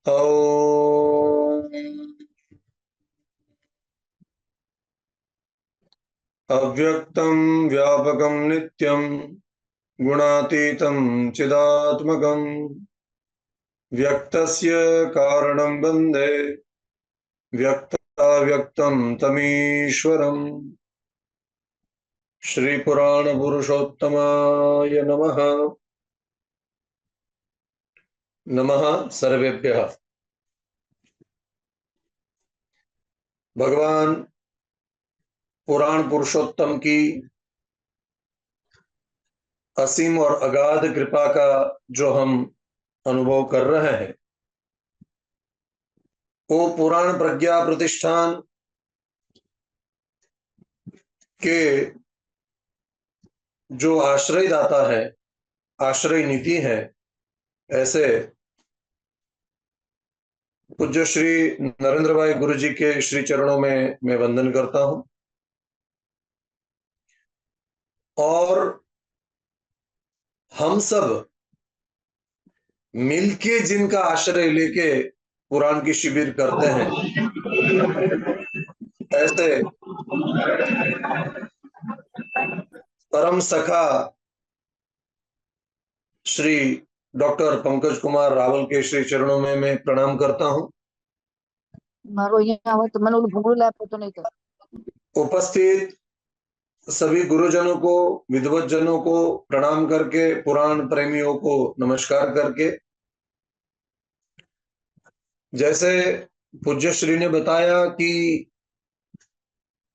ॐ अव्यक्तं व्यापकं नित्यं गुणातीतं चिदात्मकं व्यक्तस्य कारणं वन्दे व्यक्ताव्यक्तं तमीश्वरम्। श्रीपुराणपुरुषोत्तमाय नमः। नमः सर्वेभ्यः। भगवान पुराण पुरुषोत्तम की असीम और अगाध कृपा का जो हम अनुभव कर रहे हैं, वो पुराण प्रज्ञा प्रतिष्ठान के जो आश्रयदाता है, आश्रय नीति है, ऐसे पूज्य श्री नरेंद्र भाई गुरु जी के श्री चरणों में मैं वंदन करता हूं। और हम सब मिलके जिनका आश्रय लेके पुराण की शिविर करते हैं, ऐसे परम सखा श्री डॉक्टर पंकज कुमार रावल के श्री चरणों में मैं प्रणाम करता हूं। उपस्थित सभी गुरुजनों को, विद्वत जनों को प्रणाम करके, पुराण प्रेमियों को नमस्कार करके, जैसे पूज्य श्री ने बताया कि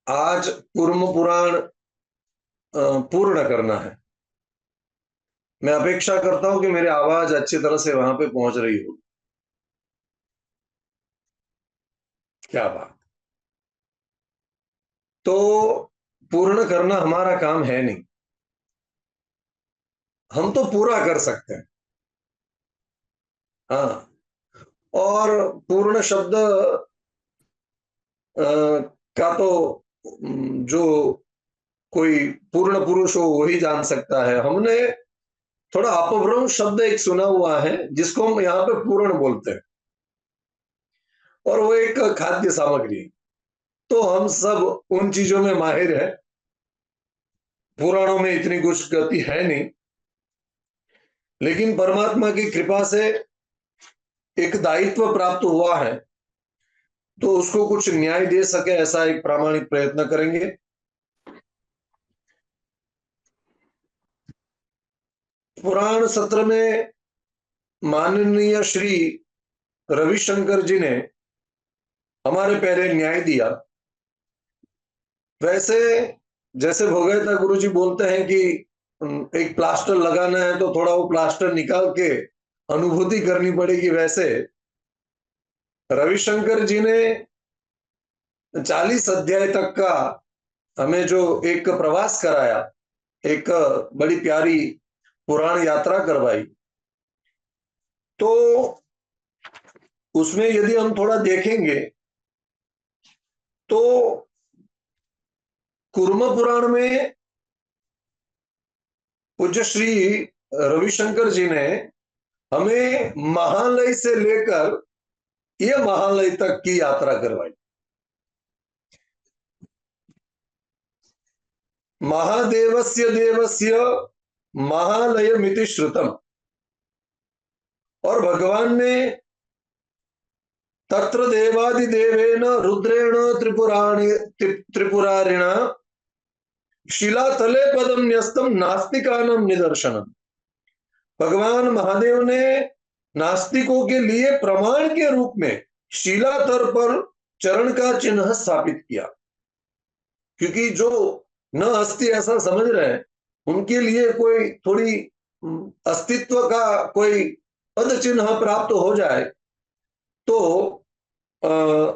आज कूर्म पुराण पूर्ण करना है। मैं अपेक्षा करता हूं कि मेरी आवाज अच्छी तरह से वहां पे पहुंच रही हो। क्या बात। तो पूर्ण करना हमारा काम है नहीं, हम तो पूरा कर सकते हैं। हाँ, और पूर्ण शब्द का तो जो कोई पूर्ण पुरुष हो वही जान सकता है। हमने थोड़ा अपभ्रंश शब्द एक सुना हुआ है जिसको हम यहाँ पे पूर्ण बोलते हैं, और वो एक खाद्य सामग्री। तो हम सब उन चीजों में माहिर है, पुराणों में इतनी कुछ गति है नहीं, लेकिन परमात्मा की कृपा से एक दायित्व प्राप्त हुआ है, तो उसको कुछ न्याय दे सके ऐसा एक प्रामाणिक प्रयत्न करेंगे। पुराण सत्र में माननीय श्री रविशंकर जी ने हमारे पहले न्याय दिया। वैसे जैसे भोगैता गुरु जी बोलते हैं कि एक प्लास्टर लगाना है तो थोड़ा वो प्लास्टर निकाल के अनुभूति करनी पड़ेगी, वैसे रविशंकर जी ने 40 अध्याय तक का हमें जो एक प्रवास कराया, एक बड़ी प्यारी पुराण यात्रा करवाई, तो उसमें यदि हम थोड़ा देखेंगे तो कूर्म पुराण में पूज्य श्री रविशंकर जी ने हमें महालय से लेकर ये महालय तक की यात्रा करवाई। महादेवस्य देवस्य महालय मिति श्रुतम, और भगवान ने तत्र देवादिदेवेन रुद्रेण त्रिपुरारिणा शिलातले पदम न्यस्तम नास्तिकानम निदर्शनम। भगवान महादेव ने नास्तिकों के लिए प्रमाण के रूप में शिलातर पर चरण का चिन्ह स्थापित किया, क्योंकि जो न अस्ति ऐसा समझ रहे हैं, उनके लिए कोई थोड़ी अस्तित्व का कोई पद चिन्ह प्राप्त हो जाए तो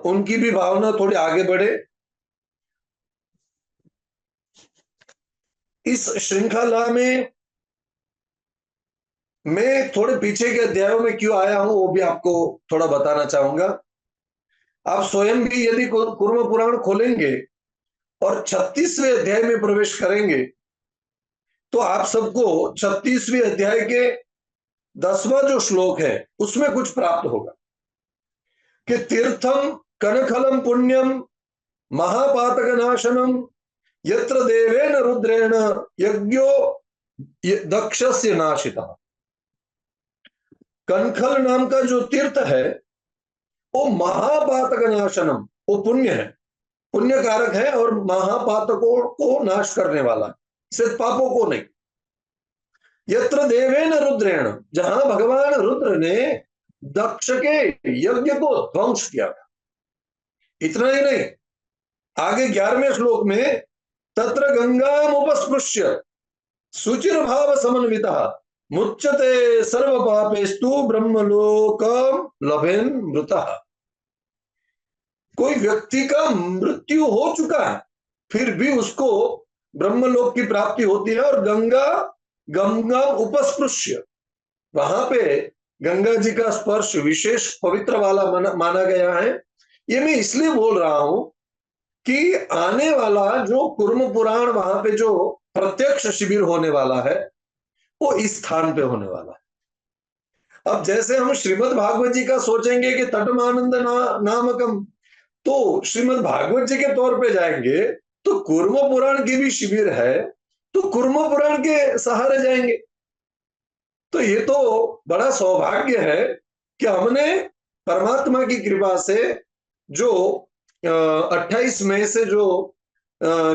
उनकी भी भावना थोड़ी आगे बढ़े। इस श्रृंखला में मैं थोड़े पीछे के अध्यायों में क्यों आया हूं वो भी आपको थोड़ा बताना चाहूंगा। आप स्वयं भी यदि कूर्म पुराण खोलेंगे और 36वें अध्याय में प्रवेश करेंगे तो आप सबको 36वें अध्याय के 10वां जो श्लोक है उसमें कुछ प्राप्त होगा। कि तीर्थम कनखलम पुण्यम महापातक नाशनम यत्र देवेन रुद्रेण यज्ञो दक्षस्य नाशिता। कनखल नाम का जो तीर्थ है वो महापातक नाशनम, वो पुण्य है, पुण्य कारक है और महापातकों को नाश करने वाला है, सिर्फ पापों को नहीं। यत्र देवेन रुद्रेण, जहां भगवान रुद्र ने दक्ष के यज्ञ को ध्वंस किया था। इतना ही नहीं, आगे 11वें श्लोक में तत्र गंगाम उपस्पृश्य सुचिर भाव समन्विता मुच्यते सर्व पापेस्तु ब्रह्मलोकम लभेन मृतः। कोई व्यक्ति का मृत्यु हो चुका है फिर भी उसको ब्रह्मलोक की प्राप्ति होती है, और गंगा उपस्पृश्य, वहां पे गंगा जी का स्पर्श विशेष पवित्र वाला माना गया है। ये मैं इसलिए बोल रहा हूं कि आने वाला जो कुर्म पुराण, वहां पे जो प्रत्यक्ष शिविर होने वाला है वो इस स्थान पे होने वाला है। अब जैसे हम श्रीमद् भागवत जी का सोचेंगे कि तटमानंद नामकम, तो श्रीमद् भागवत जी के तौर पे जाएंगे तो कुर्म पुराण की भी शिविर है तो कुर्म पुराण के सहारे जाएंगे। तो ये तो बड़ा सौभाग्य है कि हमने परमात्मा की कृपा से जो 28 मई से जो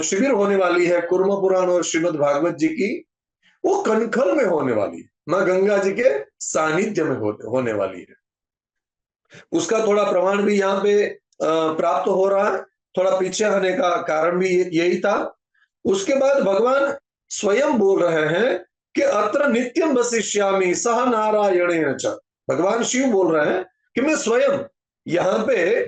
शिविर होने वाली है कुर्म पुराण और श्रीमद् भागवत जी की, वो कनखल में होने वाली है, मां गंगा जी के सानिध्य में होने वाली है। उसका थोड़ा प्रमाण भी यहाँ पे प्राप्त हो रहा है। थोड़ा पीछे आने का कारण भी यही था। उसके बाद भगवान स्वयं बोल रहे हैं कि अत्र नित्यम वसिष्यामि सह नारायणेन च। भगवान शिव बोल रहे हैं कि मैं स्वयं यहाँ पे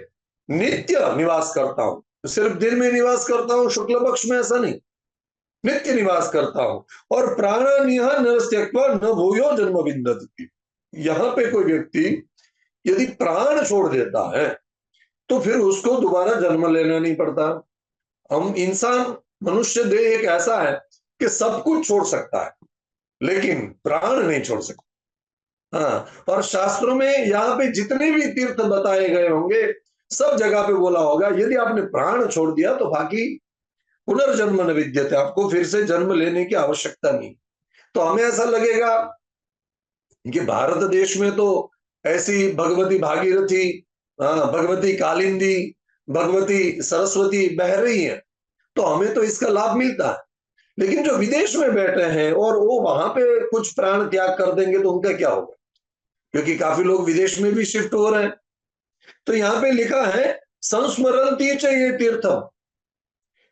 नित्य निवास करता हूं, सिर्फ दिन में निवास करता हूं शुक्ल पक्ष में, ऐसा नहीं, नित्य निवास करता हूं। और प्राणानिह नरस्त्यक्त्वा न भूयो जन्म विन्दति। यहाँ पे कोई व्यक्ति यदि प्राण छोड़ देता है तो फिर उसको दोबारा जन्म लेना नहीं पड़ता। हम इंसान, मनुष्य देह एक ऐसा है कि सब कुछ छोड़ सकता है लेकिन प्राण नहीं छोड़ सकता। हाँ, और शास्त्रों में यहाँ पे जितने भी तीर्थ बताए गए होंगे सब जगह पे बोला होगा यदि आपने प्राण छोड़ दिया तो बाकी पुनर्जन्म न विद्यते, आपको फिर से जन्म लेने की आवश्यकता नहीं। तो हमें ऐसा लगेगा कि भारत देश में तो ऐसी भगवती भागीरथी, भगवती कालिंदी, भगवती सरस्वती बह रही है तो हमें तो इसका लाभ मिलता है। लेकिन जो विदेश में बैठे हैं और वो वहां पे कुछ प्राण त्याग कर देंगे तो उनका क्या होगा, क्योंकि काफी लोग विदेश में भी शिफ्ट हो रहे हैं। तो यहाँ पे लिखा है संस्मरन्ति च ये तीर्थम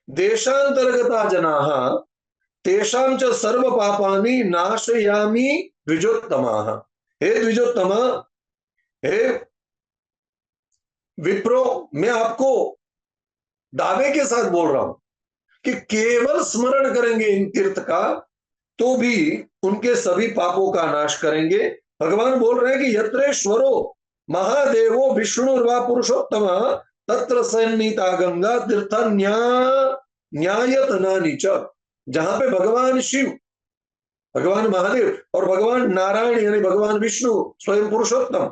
देशांतर्गता जनाः तेषां च सर्व पापानि नाशयामि द्विजोत्तमाः। हे द्विजोत्तमा, हे विप्रो, मैं आपको दावे के साथ बोल रहा हूं कि केवल स्मरण करेंगे इन तीर्थ का तो भी उनके सभी पापों का नाश करेंगे। भगवान बोल रहे हैं कि यत्रेश्वरो महादेवो विष्णुर्वा पुरुषोत्तम तत्र सन्नीता गंगा तीर्थ न्यायतनानि च। जहां पे भगवान शिव, भगवान महादेव और भगवान नारायण यानी भगवान विष्णु स्वयं पुरुषोत्तम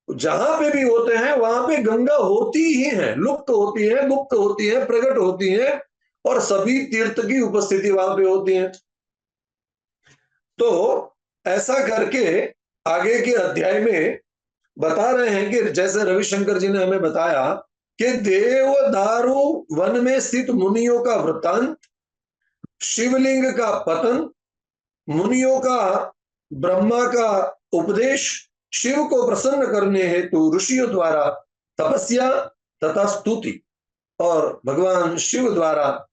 जहां पे भी होते हैं वहां पे गंगा होती ही है, लुप्त होती है, गुप्त होती है, प्रकट होती है, और सभी तीर्थ की उपस्थिति वहां पे होती है। तो ऐसा करके आगे के अध्याय में बता रहे हैं कि जैसे रविशंकर जी ने हमें बताया कि देवदारू वन में स्थित मुनियों का वृत्तांत, शिवलिंग का पतन, मुनियों का ब्रह्मा का उपदेश, शिव को प्रसन्न करने हेतु ऋषियों द्वारा तपस्या तथा स्तुति, और भगवान शिव द्वारा,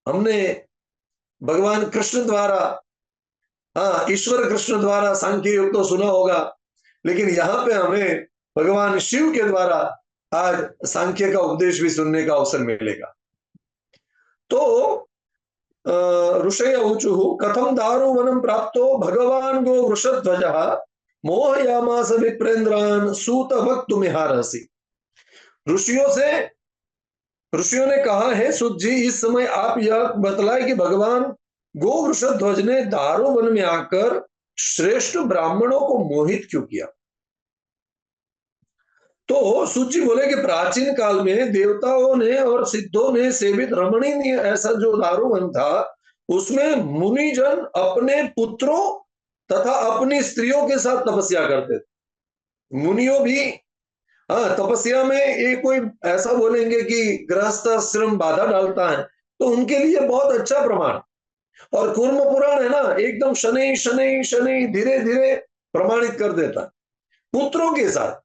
हमने भगवान कृष्ण द्वारा, हाँ ईश्वर कृष्ण द्वारा सांख्य योग तो सुना होगा, लेकिन यहाँ पे हमें भगवान शिव के द्वारा आज सांख्य का उपदेश भी सुनने का अवसर मिलेगा। तो ऋषय ऊचुः कथम दारुवनं प्राप्तो भगवान गो वृषध्वजः मोहयामास विप्रेन्द्रान् सूत भक्तुमिहारसि। ऋषियों ने कहा है सुत जी, इस समय आप यह बतलाए कि भगवान गो वृषध्वज ने दारू वन में आकर श्रेष्ठ ब्राह्मणों को मोहित क्यों किया। तो सूची बोले कि प्राचीन काल में देवताओं ने और सिद्धों ने सेवित रमणीय ऐसा जो दारूवन था, उसमें मुनिजन अपने पुत्रों तथा अपनी स्त्रियों के साथ तपस्या करते थे। मुनियों भी, हाँ, तपस्या में ये कोई ऐसा बोलेंगे कि गृहस्थ आश्रम बाधा डालता है, तो उनके लिए बहुत अच्छा प्रमाण। और कूर्म पुराण है ना, एकदम शनि शनि शनि धीरे धीरे प्रमाणित कर देता है पुत्रों के साथ।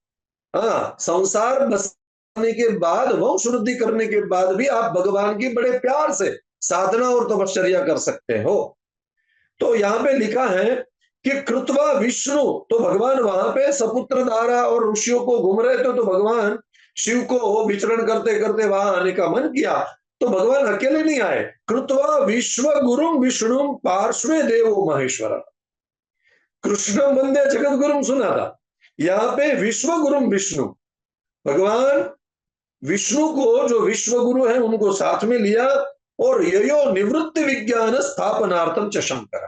हाँ, संसार बसाने के बाद, वंश वृद्धि करने के बाद भी आप भगवान की बड़े प्यार से साधना और तपश्चर्या कर सकते हो। तो यहाँ पे लिखा है कि कृत्वा विष्णु, तो भगवान वहां पे सपुत्र धारा और ऋषियों को घूम रहे थे, तो भगवान शिव को विचरण करते करते वहां आने का मन किया। तो भगवान अकेले नहीं आए, कृत्वा विश्व गुरु विष्णु पार्श्वे देवो महेश्वर, कृष्ण वंदे जगत गुरु सुना था। यहाँ पे विश्व गुरु विष्णु, भगवान विष्णु को जो विश्व गुरु है उनको साथ में लिया, और यो निवृत्ति विज्ञान स्थापनार्थम च शंकर।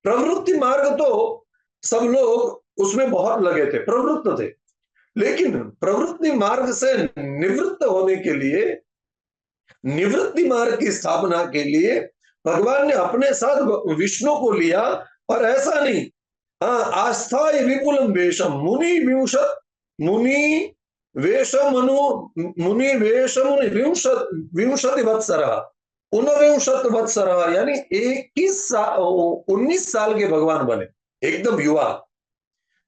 प्रवृत्ति मार्ग तो सब लोग उसमें बहुत लगे थे, प्रवृत्त थे, लेकिन प्रवृत्ति मार्ग से निवृत्त होने के लिए, निवृत्ति मार्ग की स्थापना के लिए भगवान ने अपने साथ विष्णु को लिया। और ऐसा नहीं, हाँ, आस्था विपुलम वेशम मुनि विंशत, मुनि वेशमनु, मुनि वेशमुनि विंशत विंशति वत्सरा, ऊनविंशत वत्सरा, यानी 19 साल के भगवान बने, एकदम युवा।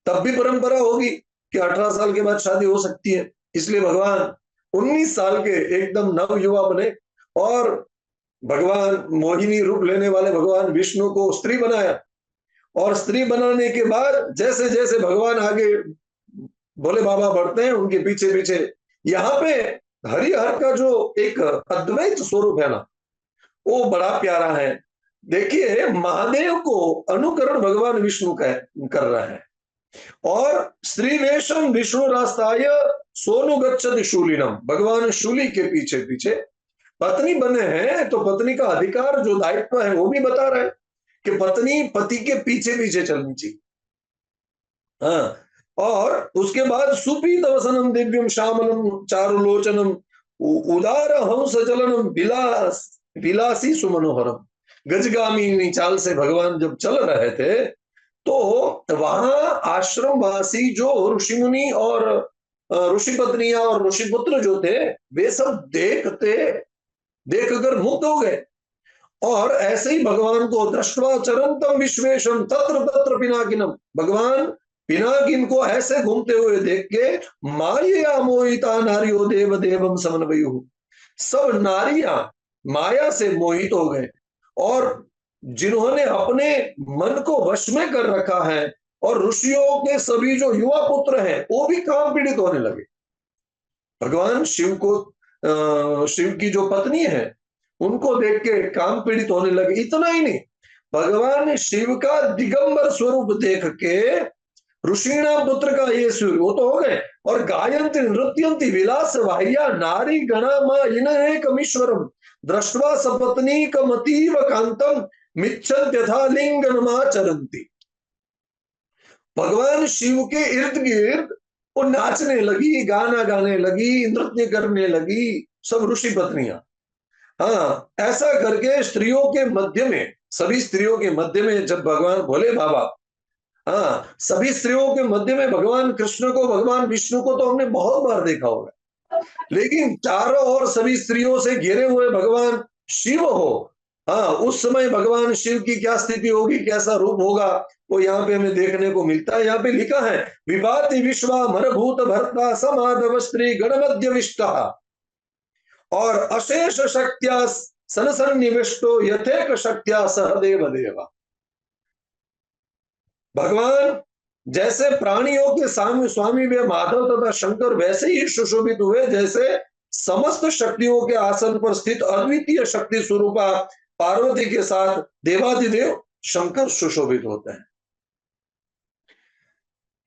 तब भी परंपरा होगी कि 18 साल के बाद शादी हो सकती है, इसलिए भगवान 19 साल के एकदम नव युवा बने। और भगवान मोहिनी रूप लेने वाले भगवान विष्णु को स्त्री बनाया, और स्त्री बनाने के बाद जैसे जैसे भगवान आगे भोले बाबा बढ़ते हैं, उनके पीछे पीछे यहाँ पे हरिहर का जो एक अद्वैत स्वरूप है ना, वो बड़ा प्यारा है। देखिए, महादेव को अनुकरण भगवान विष्णु कर रहा है। और स्त्री वेशम विष्णु रास्ताय सोनु गच्छति शूलिनम, भगवान शूली के पीछे पीछे पत्नी बने हैं, तो पत्नी का अधिकार जो दायित्व है वो भी बता रहे हैं कि पत्नी पति के पीछे पीछे चलनी चाहिए। हाँ, और उसके बाद सुपीत वसनम दिव्यम श्यामलम चारुलोचनम उदार हंस चलनम विलासी सुमनोहरम। गजगामी चाल से भगवान जब चल रहे थे, तो वहां आश्रमवासी जो ऋषि मुनि और ऋषि पत्नियां और ऋषि पुत्र जो थे, वे सब देखकर मुग्ध हो गए। और ऐसे ही भगवान को दृष्टवा चरंतम विश्वेशम तत्र तत्र पिनाकिनम, भगवान पिनाकिन को ऐसे घूमते हुए देख के माया मोहिता नारियो देव देवम समन्वयु, सब नारियां माया से मोहित हो गए। और जिन्होंने अपने मन को वश में कर रखा है, और ऋषियों के सभी जो युवा पुत्र हैं वो भी काम पीड़ित होने लगे। भगवान शिव को, शिव की जो पत्नी है उनको देख के काम पीड़ित होने लगे। इतना ही नहीं, भगवान शिव का दिगंबर स्वरूप देख के ऋषिणा पुत्र का ये सूर्य वो तो हो गए, और गायंती नृत्यंती विलास वाह्या नारी गणा मां इन्हें कमीश्वरम दृष्टवा सपत्नी कमतीव कांतम मिच्छन्त यथा लिंगनमाचरन्ति। भगवान शिव के इर्द गिर्द वो नाचने लगी, गाना गाने लगी, नृत्य करने लगी, सब ऋषि पत्नियां। हाँ, ऐसा करके स्त्रियों के मध्य में, सभी स्त्रियों के मध्य में जब भगवान भोले बाबा, हाँ, सभी स्त्रियों के मध्य में भगवान कृष्ण को, भगवान विष्णु को तो हमने बहुत बार देखा होगा, लेकिन चारों ओर सभी स्त्रियों से घिरे हुए भगवान शिव हो, हाँ, उस समय भगवान शिव की क्या स्थिति होगी, कैसा रूप होगा, वो यहाँ पे हमें देखने को मिलता है। यहाँ पे लिखा है विभाति विश्वा मरभूत भर्ता समाधव स्त्री गणमध्य विष्टा, और अशेष शक्त्या सनसन्निविष्टो यथेक शक्त्या सहदेव देवा। भगवान जैसे प्राणियों के स्वामी वे माधव तथा शंकर वैसे ही सुशोभित हुए, जैसे समस्त शक्तियों के आसन पर स्थित अद्वितीय शक्ति स्वरूपा पार्वती के साथ देवादिदेव शंकर सुशोभित होते हैं।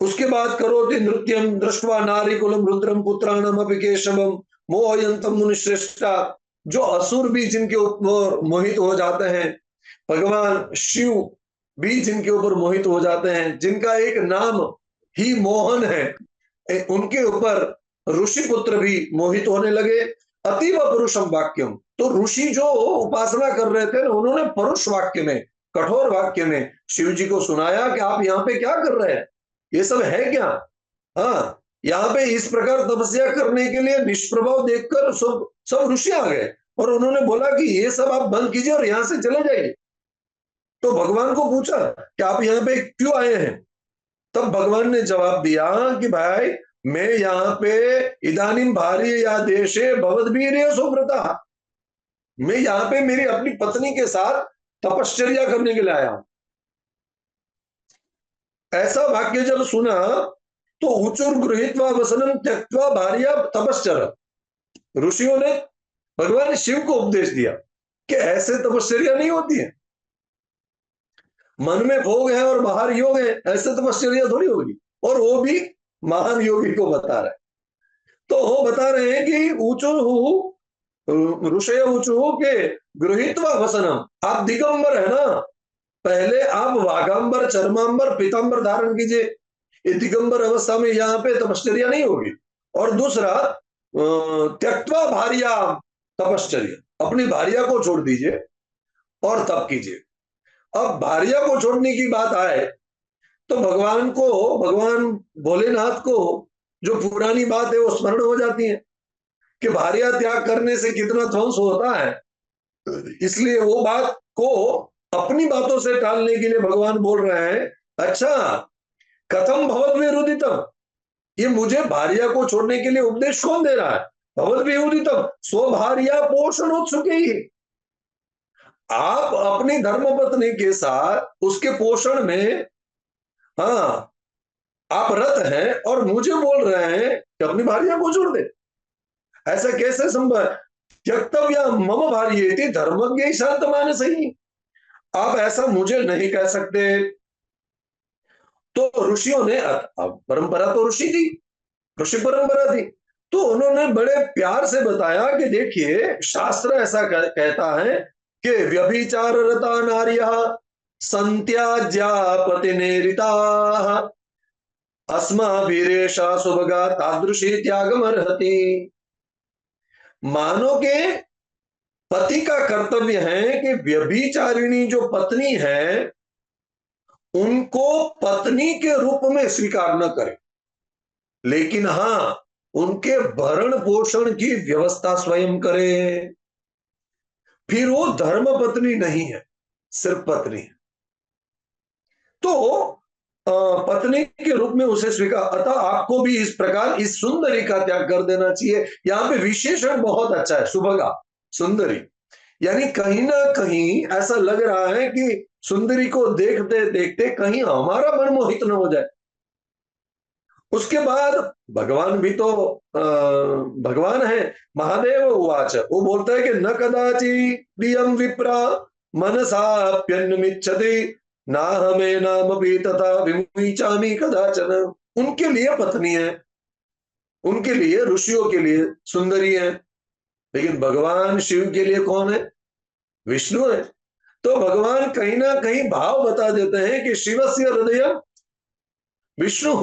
उसके बाद करोति नृत्यम दृष्टवा नारी कुलम रुद्रम पुत्राणम अपि केशवम मोहयंतम मुनिश्रेष्ठा, जो असुर भी जिनके ऊपर मोहित हो जाते हैं, भगवान शिव भी जिनके ऊपर मोहित हो जाते हैं, जिनका एक नाम ही मोहन है, उनके ऊपर ऋषि पुत्र भी मोहित होने लगे। अतीव पुरुषम वाक्यम, तो ऋषि जो उपासना कर रहे थे ना, उन्होंने परुष वाक्य में, कठोर वाक्य में शिव जी को सुनाया कि आप यहाँ पे क्या कर रहे हैं, ये सब है क्या। हाँ, यहाँ पे इस प्रकार तपस्या करने के लिए निष्प्रभाव देखकर सब सब ऋषि आ गए और उन्होंने बोला कि ये सब आप बंद कीजिए और यहां से चले जाइए। तो भगवान को पूछा कि आप यहाँ पे क्यों आए हैं। तब भगवान ने जवाब दिया कि भाई, मैं यहाँ पे इदानीम भार्य या देशे भवद्वीर्य सुव्रता, मैं यहाँ पे मेरी अपनी पत्नी के साथ तपश्चर्या करने के लिए आया हूं। ऐसा वाक्य जब सुना तो उचुर गृहीत्वा वसनम त्यक्त्वा भार्या तपश्चर, ऋषियों ने भगवान शिव को उपदेश दिया कि ऐसे तपश्चर्या नहीं होती है, मन में भोग है और बाहर योग है, ऐसे तपश्चर्या थोड़ी होगी। और वो भी महान योगी को बता रहे, तो वो बता रहे हैं कि ऊंचो ऋषय ऊंचो के गृहीत्वा वसनम, आप दिगंबर है ना, पहले आप वाघांबर चर्मांबर पीतांबर धारण कीजिए, ये दिगंबर अवस्था में यहाँ पे तपश्चर्या नहीं होगी। और दूसरा, त्यक्त्वा भार्या तपश्चर्या, अपनी भार्या को छोड़ दीजिए और तप कीजिए। अब भार्या को छोड़ने की बात आए तो भगवान भोलेनाथ को जो पुरानी बात है वो स्मरण हो जाती है कि भार्या त्याग करने से कितना ध्वंस होता है। इसलिए वो बात को अपनी बातों से टालने के लिए भगवान बोल रहे हैं, अच्छा कथम भवद विरुदितम, ये मुझे भार्या को छोड़ने के लिए उपदेश कौन दे रहा है। भवद विरुदितम स्वभार्या पोषण उत्सुके ही, आप अपनी धर्मपत्नी के साथ उसके पोषण में, हाँ, आप रत हैं और मुझे बोल रहे हैं कि अपनी भार्या को छोड़ दे, ऐसा कैसे संभव। त्यक्तव्या मम भार्येति धर्मज्ञ शांत मानस ही, आप ऐसा मुझे नहीं कह सकते। तो ऋषियों ने, परंपरा तो ऋषि थी, ऋषि परंपरा थी, तो उन्होंने बड़े प्यार से बताया कि देखिए शास्त्र ऐसा कहता है कि व्यभिचार रता नार्या संत्याज्या पतिनेरिता अस्माभिरेषा सुभगा तादृशी त्यागमर्हति। मानो के पति का कर्तव्य है कि व्यभिचारिणी जो पत्नी है उनको पत्नी के रूप में स्वीकार न करे, लेकिन हाँ उनके भरण पोषण की व्यवस्था स्वयं करे। फिर वो धर्म पत्नी नहीं है, सिर्फ पत्नी है, तो पत्नी के रूप में उसे स्वीकार। अतः आपको भी इस प्रकार इस सुंदरी का त्याग कर देना चाहिए। यहाँ पे विशेषण बहुत अच्छा है, सुभगा, सुंदरी, यानी कहीं ना कहीं ऐसा लग रहा है कि सुंदरी को देखते देखते कहीं हमारा मन मोहित न हो जाए। उसके बाद भगवान भी तो भगवान है, महादेव उवाच, वो बोलता है कि न कदाचि प्रियम विप्रा मनसाप्यन्नमिच्छति ना हमें नाम भी तथा विमुचामी कदाचन। उनके लिए पत्नी है, उनके लिए ऋषियों के लिए सुंदरी है, लेकिन भगवान शिव के लिए कौन है, विष्णु है। तो भगवान कहीं ना कहीं भाव बता देते हैं कि शिवस्य हृदय विष्णु।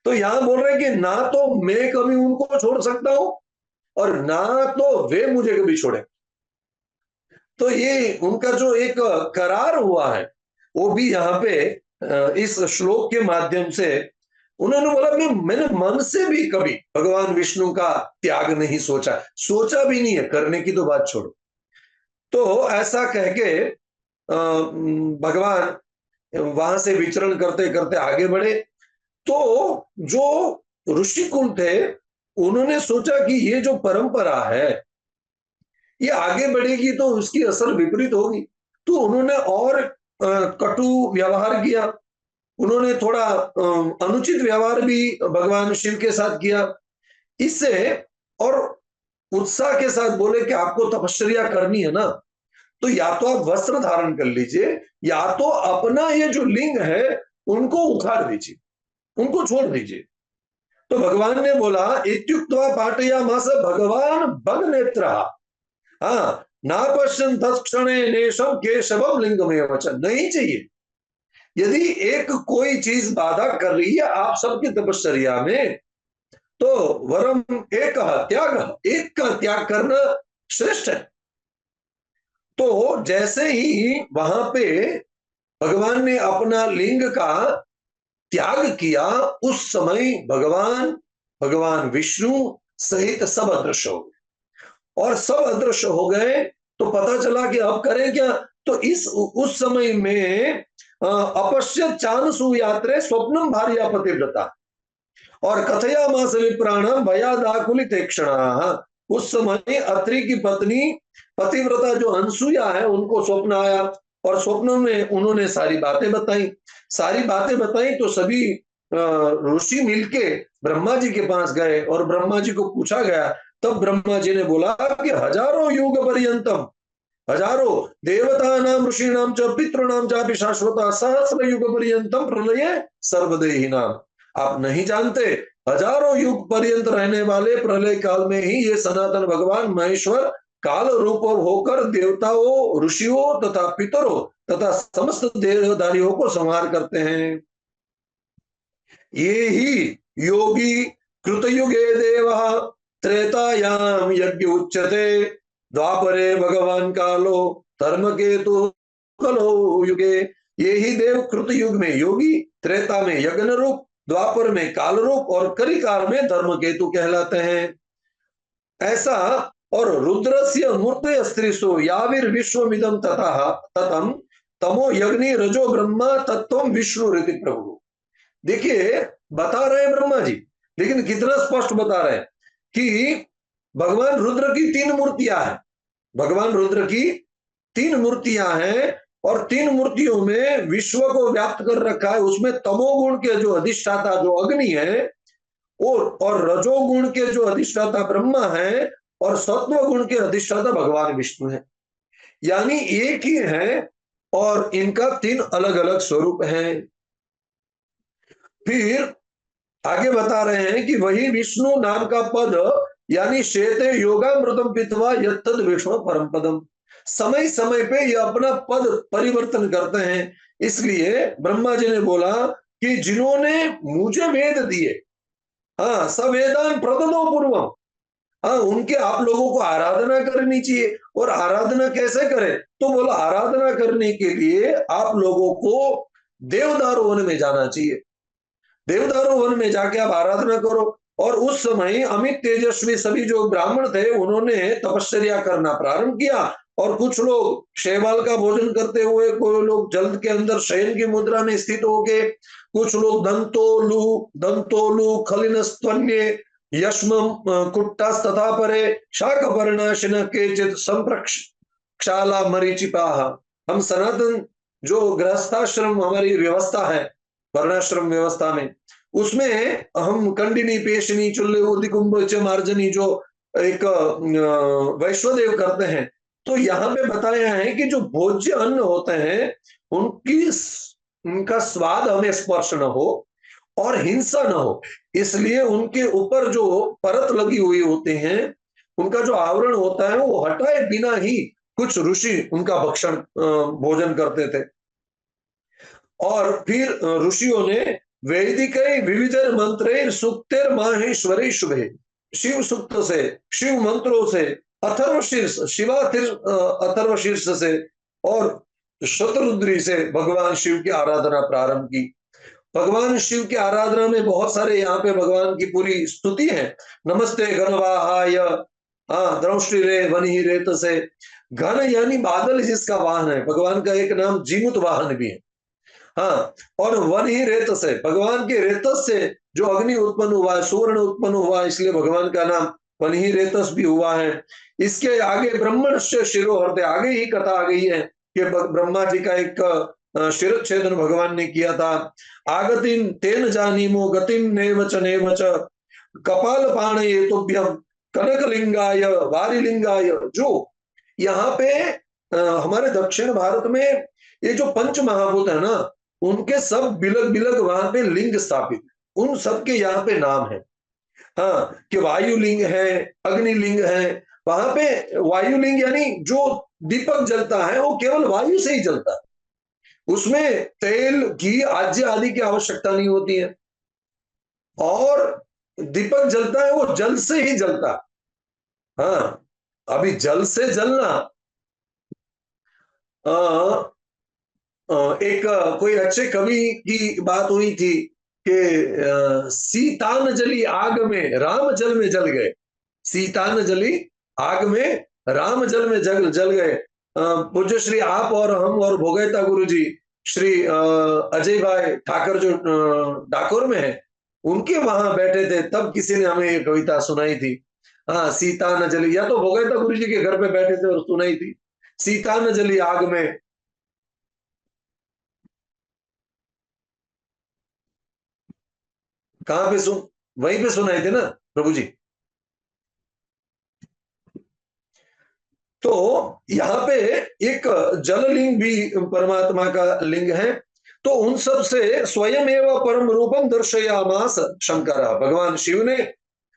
तो यहां बोल रहे हैं कि ना तो मैं कभी उनको छोड़ सकता हूं और ना तो वे मुझे कभी छोड़े। तो ये उनका जो एक करार हुआ है वो भी यहाँ पे इस श्लोक के माध्यम से उन्होंने बोला, मैंने मन से भी कभी भगवान विष्णु का त्याग नहीं सोचा, सोचा भी नहीं है, करने की तो बात छोड़ो। तो ऐसा कह के भगवान वहां से विचरण करते करते आगे बढ़े। तो जो ऋषि कुल थे उन्होंने सोचा कि ये जो परंपरा है ये आगे बढ़ेगी तो उसकी असर विपरीत होगी, तो उन्होंने और कटु व्यवहार किया, उन्होंने थोड़ा अनुचित व्यवहार भी भगवान शिव के साथ किया। इससे और उत्साह के साथ बोले कि आपको तपश्चर्या करनी है ना, तो या तो आप वस्त्र धारण कर लीजिए या तो अपना ये जो लिंग है उनको उखाड़ दीजिए, उनको छोड़ दीजिए। तो भगवान ने बोला, इत्युक्त्वा पाठयामास भगवान भग नेत्र, हाँ, ना पश्यन् तत्क्षणे नेशम केशवम लिंगमेव च, नहीं चाहिए। यदि एक कोई चीज बाधा कर रही है आप सबकी तपश्चर्या में तो वरम एक त्याग, एक का त्याग करना श्रेष्ठ है। तो जैसे ही वहां पे भगवान ने अपना लिंग का त्याग किया, उस समय भगवान भगवान विष्णु सहित सब अदृश्य हो गए। और सब अदृश्य हो गए तो पता चला कि अब करें क्या। तो इस उस समय में अपश्य चानसु यात्रे स्वप्नम भार्या पतिव्रता और कथयामास विप्राणम भयादाकुलित क्षणा। उस समय अत्रि की पत्नी पतिव्रता जो अनसुया है, उनको स्वप्न आया और स्वप्न में उन्होंने सारी बातें बताई। सारी बातें बताई तो सभी ऋषि मिलके ब्रह्मा जी के पास गए और ब्रह्मा जी को पूछा गया। तब ब्रह्मा जी ने बोला कि हजारों युग पर्यंतम, हजारों देवता नाम ऋषि नाम च पितृणाम चापि शाश्वता सहस्र युग पर्यंतम प्रलय सर्वदेही नाम। आप नहीं जानते, हजारों युग पर्यंत रहने वाले प्रलय काल में ही ये सनातन भगवान महेश्वर काल रूप होकर देवताओं, ऋषियों तथा पितरों तथा समस्त देहधारियों को संहार करते हैं। ये ही योगी कृतयुगे देव त्रेतायाम यज्ञ उच्यते द्वापरे भगवान कालो धर्म केतु कलो युगे। ये ही देव कृत युग में योगी, त्रेता में यज्ञ रूप, द्वापर में काल रूप और कलिकाल में धर्म केतु कहलाते हैं। ऐसा और रुद्रस्य मूर्ते स्त्रीसु याविर विश्वमिदं तथा ततम तमो यज्ञ रजो ब्रह्मा तत्व विष्णु रीति प्रभु। देखिए, बता रहे हैं ब्रह्मा जी, लेकिन कितना स्पष्ट बता रहे हैं कि भगवान रुद्र की तीन मूर्तियां हैं। भगवान रुद्र की तीन मूर्तियां हैं और तीन मूर्तियों में विश्व को व्याप्त कर रखा है। उसमें तमोगुण के जो अधिष्ठाता जो अग्नि है और रजोगुण के जो अधिष्ठाता ब्रह्मा है और सत्व गुण के अधिष्ठाता भगवान विष्णु है। यानी एक ही है और इनका तीन अलग अलग स्वरूप हैं। फिर आगे बता रहे हैं कि वही विष्णु नाम का पद यानी श्वेते योगामृतम पित्वा यत्तद विष्णु परम पदम। समय समय पे ये अपना पद परिवर्तन करते हैं। इसलिए ब्रह्मा जी ने बोला कि जिन्होंने मुझे वेद दिए, हाँ सवेदान प्रददो पूर्वम, हाँ उनके आप लोगों को आराधना करनी चाहिए। और आराधना कैसे करें, तो बोला आराधना करने के लिए आप लोगों को देवदारू वन में जाना चाहिए। देवदारू वन में जाके आप आराधना करो। और उस समय अमित तेजस्वी सभी जो ब्राह्मण थे उन्होंने तपस्या करना प्रारंभ किया। और कुछ लोग शैवाल का भोजन करते हुए, कोई लोग जल के अंदर शयन की मुद्रा में स्थित होके, कुछ लोग दंतोलु दंतोलु खलिन स्तन्य यश्म कुट्टास तथा परे शाक पर्णाशिन केचित संप्रक्षाला मरीचिपाह। हम सनातन जो गृहस्थाश्रम हमारी व्यवस्था है, वर्णाश्रम व्यवस्था में, उसमें हम कंडिनी पेशनी चुल्ले उदिकुंभ मार्जनी जो एक वैश्वदेव करते हैं। तो यहाँ पे बताया है कि जो भोज्य अन्न होते हैं उनकी उनका स्वाद हमें स्पर्श न हो और हिंसा न हो, इसलिए उनके ऊपर जो परत लगी हुई होती हैं, उनका जो आवरण होता है वो हटाए बिना ही कुछ ऋषि उनका भक्षण भोजन करते थे। और फिर ऋषियों ने वैदिक विविध मंत्र सुक्तेर माहेश्वरे शुभे, शिव सुक्त से, शिव मंत्रों से, अथर्व शीर्ष अथर्व शीर्ष से और शतरुद्री से भगवान शिव की आराधना प्रारंभ की। भगवान शिव की आराधना में बहुत सारे यहाँ पे भगवान की पूरी स्तुति है। नमस्ते घनवाहाय, हाँ द्रौष्टि रे वनी रेत से। घन यानी बादल जिसका वाहन है, भगवान का एक नाम जीमुत वाहन भी है। हाँ, और वन ही रेत से, भगवान के रेतस से जो अग्नि उत्पन्न हुआ है, सुवर्ण उत्पन्न हुआ, इसलिए भगवान का नाम वन ही रेतस भी हुआ है। इसके आगे ब्रह्मण से शिरोहृदय, आगे ही कथा आ गई है कि ब्रह्मा जी का एक शिरच्छेदन भगवान ने किया था। आगतिम तेन जानीमो गतिम नेवच नेवच कपाल पाणये तुभ्यम कनकलिंगाय वारिलिंगाय। जो यहाँ पे हमारे दक्षिण भारत में ये जो पंच महाभूत है ना, उनके सब बिलग बिलग वहां पे लिंग स्थापित, उन सबके यहाँ पे नाम है। हाँ, कि वायुलिंग है, अग्निलिंग है। वहां पे वायुलिंग यानी जो दीपक जलता है वो केवल वायु से ही जलता है, उसमें तेल घी आज्य आदि की आवश्यकता नहीं होती है। और दीपक जलता है वो जल से ही जलता। हाँ, अभी जल से जलना, अ, एक कोई अच्छे कवि की बात हुई थी कि सीता न जली आग में राम जल में जल गए। सीता न जली आग में राम जल में जल जल गए। पूज्य श्री आप और हम और भोगैता गुरु जी, श्री अजय भाई ठाकर जो डाकोर में है, उनके वहां बैठे थे, तब किसी ने हमें ये कविता सुनाई थी। हाँ, सीता न जली, या तो भोगैता गुरु जी के घर पे बैठे थे और सुनाई थी, सीता न जली आग में। कहाँ पे सुन, वहीं पे सुनाई थी ना प्रभु जी। तो यहाँ पे एक जल लिंग भी परमात्मा का लिंग है। तो उन सब से स्वयं एवं परम रूपम दर्शयामास शंकर, भगवान शिव ने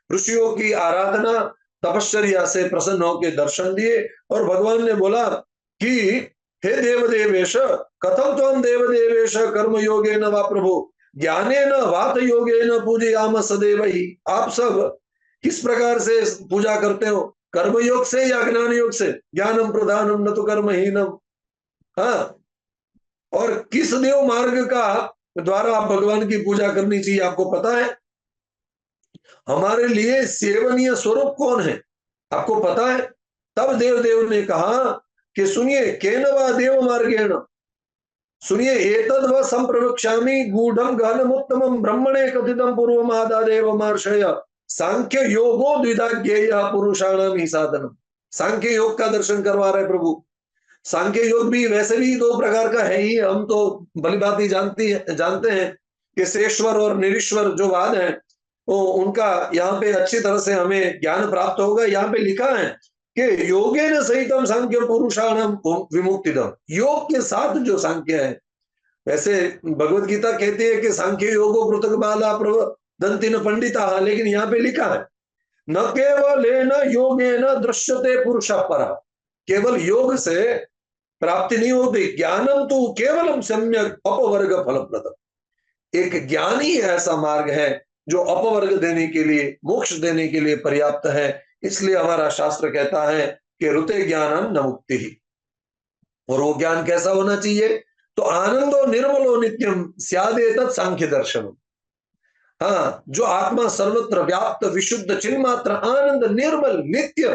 ऋषियों की आराधना तपश्चर्या से प्रसन्न होकर दर्शन दिए, और भगवान ने बोला कि हे देवदेवेश, कथम त्वं देवदेवेश कर्म योगे न वा प्रभु ज्ञाने न वात योगे न पूजयाम सदैव ही। आप सब किस प्रकार से पूजा करते हो, कर्म योग से या ज्ञान योग से? ज्ञानम प्रधानम न तो कर्म हीनम। हाँ, और किस देव मार्ग का द्वारा आप भगवान की पूजा करनी चाहिए आपको पता है? हमारे लिए सेवनीय स्वरूप कौन है आपको पता है? तब देव ने कहा कि सुनिए, केनवा देव मार्गेण, सुनिए, एतद् व संप्रवक्ष्यामि गूढ़म गहनम उत्तमम ब्रह्मणे कथितम पूर्वम आदादेव महर्षय सांख्य योगो द्विधा ज्ञेय पुरुषाणाम ही साधनम। सांख्य योग का दर्शन करवा रहे प्रभु। सांख्य योग भी वैसे भी दो प्रकार का है ही, हम तो भली भांति जानते हैं कि शेषवर और निरीश्वर जो वाद है, वो उनका यहाँ पे अच्छी तरह से हमें ज्ञान प्राप्त होगा। यहाँ पे लिखा है कि योगेन सहितम सांख्य पुरुषाणाम विमुक्तिदम, योग के साथ जो सांख्य है। वैसे भगवत गीता कहती है कि सांख्य योगो पृथक बाला प्रवदन्ति न पंडिता, लेकिन यहाँ पे लिखा है न केवल न योगे न दृश्यते पुरुष परा, केवल योग से प्राप्ति नहीं होती, ज्ञानम तो केवलम सम्यक अपवर्ग फलप्रद। एक ज्ञान ही ऐसा मार्ग है जो अपवर्ग देने के लिए, मोक्ष देने के लिए पर्याप्त है। इसलिए हमारा शास्त्र कहता है कि रुते ज्ञानम न मुक्ति ही। और वो ज्ञान कैसा होना चाहिए? तो आनंदो निर्मलो नित्यम स्यादेतत् सांख्य दर्शन। हाँ, जो आत्मा सर्वत्र व्याप्त विशुद्ध चिन्मात्र आनंद निर्मल नित्य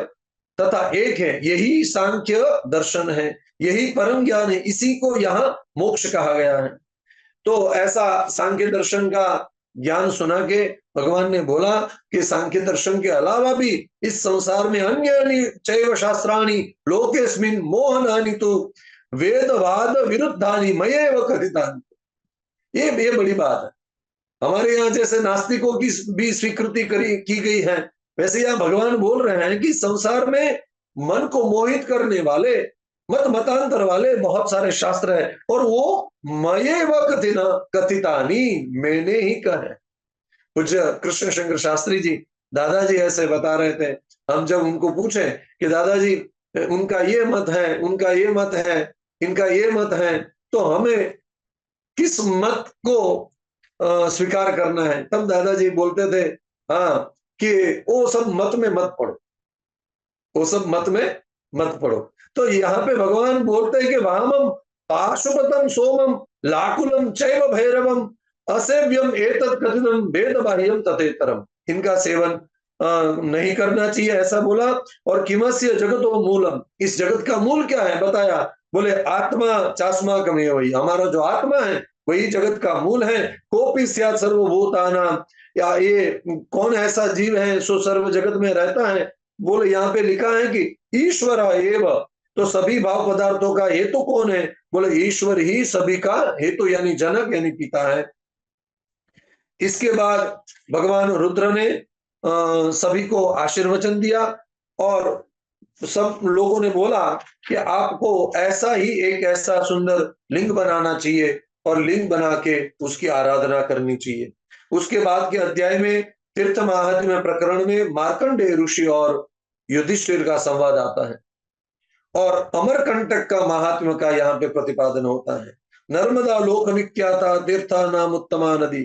तथा एक है, यही सांख्य दर्शन है, यही परम ज्ञान है, इसी को यहाँ मोक्ष कहा गया है। तो ऐसा सांख्य दर्शन का ज्ञान सुना के भगवान ने बोला कि सांख्य दर्शन के अलावा भी इस संसार में अन्यानि चैव शास्त्राणि लोकेस्मिन् मोहनानि तो वेदवाद विरुद्धानि मयैव कथितानि। ये बड़ी बात है। हमारे यहाँ जैसे नास्तिकों की भी स्वीकृति की गई है, वैसे यहाँ भगवान बोल रहे हैं कि संसार में मन को मोहित करने वाले मतांतर वाले बहुत सारे शास्त्र है, और वो मये व कथितानी, मैंने ही कहा। कुछ कृष्ण शंकर शास्त्री जी, दादाजी ऐसे बता रहे थे। हम जब उनको पूछे कि दादाजी उनका ये मत है, उनका ये मत है, इनका ये मत है, तो हमें किस मत को स्वीकार करना है? तब दादाजी बोलते थे हाँ कि वो सब मत में मत पड़ो, वो सब मत में मत पड़ो। तो यहाँ पे भगवान बोलते हैं कि वामम पाशुपतम सोमम लाकुलम चैव भैरवम असेव्यम एतत् कथितम वेद बाह्यम तथेतरम। इनका सेवन नहीं करना चाहिए, ऐसा बोला। और किमस्य जगतो मूलम, इस जगत का मूल क्या है बताया? बोले आत्मा चास्मा कमे, वही हमारा जो आत्मा है वही जगत का मूल है। कोपी स्यात् सर्वभूताना, या ये कौन ऐसा जीव है सो सर्व जगत में रहता है? बोले यहाँ पे लिखा है कि ईश्वर एव, तो सभी भाव पदार्थों का हेतु कौन है? बोले ईश्वर ही सभी का हेतु यानी जनक यानी पिता है। इसके बाद भगवान रुद्र ने सभी को आशीर्वचन दिया, और सब लोगों ने बोला कि आपको ऐसा ही एक ऐसा सुंदर लिंग बनाना चाहिए, और लिंग बना के उसकी आराधना करनी चाहिए। उसके बाद के अध्याय में तीर्थ महात्म्य प्रकरण में मार्कंडेय ऋषि और युधिष्ठिर का संवाद आता है, और अमरकंटक का महात्म्य का यहाँ पे प्रतिपादन होता है। नर्मदा लोक विख्याता तीर्था नाम उत्तमा नदी।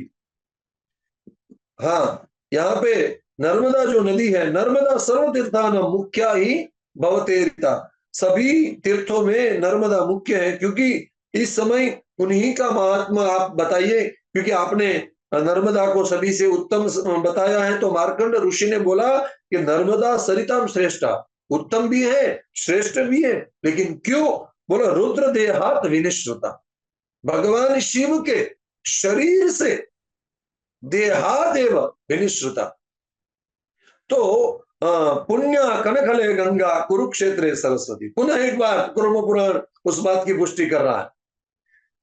हाँ, यहाँ पे नर्मदा जो नदी है, नर्मदा सर्व तीर्थानाम मुख्या ही भवतेरिता, सभी तीर्थों में नर्मदा मुख्य है, क्योंकि इस समय उन्हीं का महात्मा आप बताइए, क्योंकि आपने नर्मदा को सभी से उत्तम बताया है, तो मार्कंड ऋषि ने बोला कि नर्मदा सरिताम श्रेष्ठा, उत्तम भी है श्रेष्ठ भी है, लेकिन क्यों? बोला रुद्र देहात विनिश्रुता, भगवान शिव के शरीर से देहादेव विनिश्रुता। तो पुण्य कनखले गंगा कुरुक्षेत्र सरस्वती, पुनः एक बार कुर्म पुराण उस बात की पुष्टि कर रहा है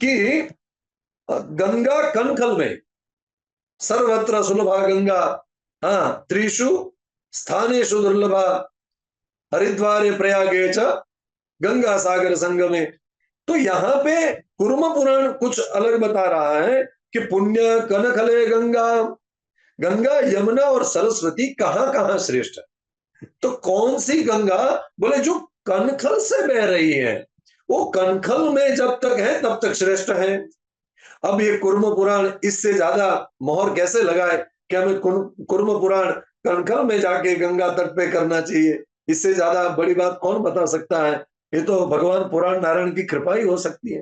कि गंगा कनखल में सर्वत्र सुलभा गंगा, हाँ त्रिषु स्थानेषु दुर्लभा, हरिद्वारे प्रयागे च गंगा सागर संगमे। तो यहाँ पे कुर्म पुराण कुछ अलग बता रहा है कि पुण्य कनखले गंगा, गंगा यमुना और सरस्वती कहां कहां श्रेष्ठ है। तो कौन सी गंगा? बोले जो कनखल से बह रही है, वो कनखल में जब तक है तब तक श्रेष्ठ है। अब ये कुर्म पुराण इससे ज्यादा मोहर कैसे लगाए कि हमें कुर्म पुराण कनखल में जाके गंगा तट पे करना चाहिए, इससे ज्यादा बड़ी बात कौन बता सकता है? ये तो भगवान पुराण नारायण की कृपा ही हो सकती है।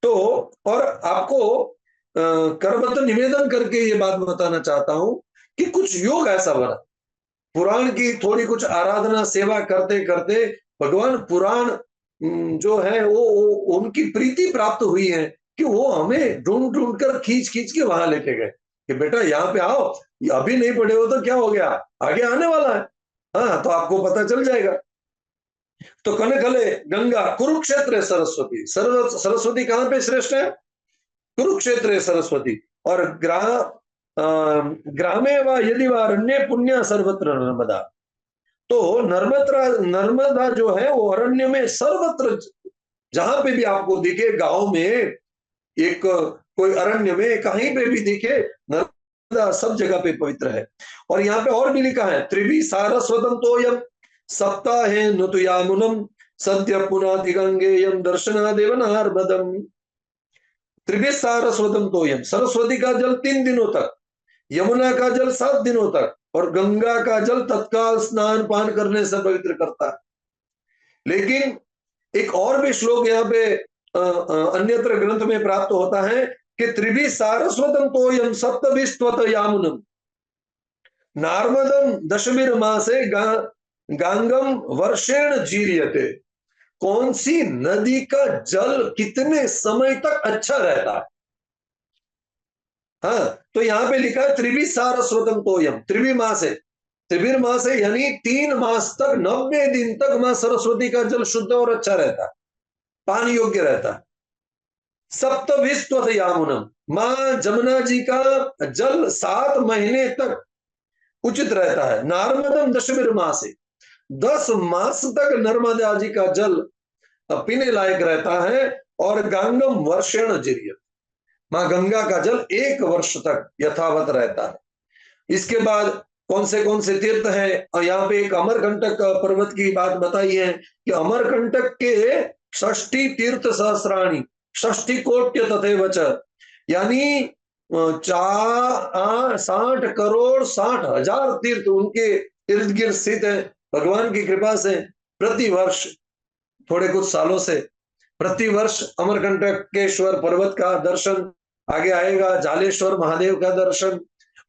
तो और आपको करबद्ध निवेदन करके ये बात बताना चाहता हूं कि कुछ योग ऐसा बना, पुराण की थोड़ी कुछ आराधना सेवा करते करते भगवान पुराण जो है वो उनकी प्रीति प्राप्त हुई है कि वो हमें ढूंढ ढूंढ कर खींच खींच के वहां लेके गए कि बेटा यहाँ पे आओ, ये अभी नहीं पढ़े हो तो क्या हो गया, आगे आने वाला है, हाँ तो आपको पता चल जाएगा। तो कनखले गंगा कुरुक्षेत्र सरस्वती, सरस्वती कहां पे श्रेष्ठ है? कुरुक्षेत्र सरस्वती। और ग्रामे व यदि वारण्य पुण्य सर्वत्र नर्मदा, तो नर्मदा जो है वो अरण्य में सर्वत्र, जहां पे भी आपको दिखे, गांव में एक कोई अरण्य में कहीं पे भी दिखे, नर्मदा सब जगह पे पवित्र है। और यहाँ पे और भी लिखा है त्रिवी सारस्वतम तोयम सप्ताहे नुतुयामुनम सद्य पुनाति गंगेयम दर्शनादेव नार्मदम। त्रिवी सारस्वतम तोयम, सरस्वती का जल 3 दिनों तक, यमुना का जल 7 दिनों तक, और गंगा का जल तत्काल स्नान पान करने से पवित्र करता है। लेकिन एक और भी श्लोक यहाँ पे अन्यत्र ग्रंथ में प्राप्त होता है कि त्रिभी सारस्वतम तोयम सप्तभिस्त्वत यामुनम नार्मदम दशमीर मासे गांगम वर्षेण जीर्यते। कौन सी नदी का जल कितने समय तक अच्छा रहता है? हाँ, तो यहाँ पे लिखा है त्रिवी सारस्वतम तोयम, त्रिवी मास है, त्रिवीर मास है यानी 3 मास तक, 90 दिन तक मां सरस्वती का जल शुद्ध और अच्छा रहता है, पानी योग्य रहता है। सप्तभिस्त्वत यामुनम, मां जमुना जी का जल 7 महीने तक उचित रहता है। नार्मदम दशमीर मास है, 10 मास तक नर्मदा जी का जल पीने लायक रहता है। और गंगम वर्षेण जिरियत, मां गंगा का जल 1 वर्ष तक यथावत रहता है। इसके बाद कौन से तीर्थ हैं? और यहाँ पे एक अमरकंटक पर्वत की बात बताई है कि अमरकंटक के 60 तीर्थ सहस्राणी 60 कोट्य तथैव च, यानी 60 करोड़ 60 हजार तीर्थ उनके इर्द गिर्द स्थित है। भगवान की कृपा से प्रति वर्ष, थोड़े कुछ सालों से प्रति वर्ष अमरकंटकेश्वर पर्वत का दर्शन आगे आएगा, जालेश्वर महादेव का दर्शन,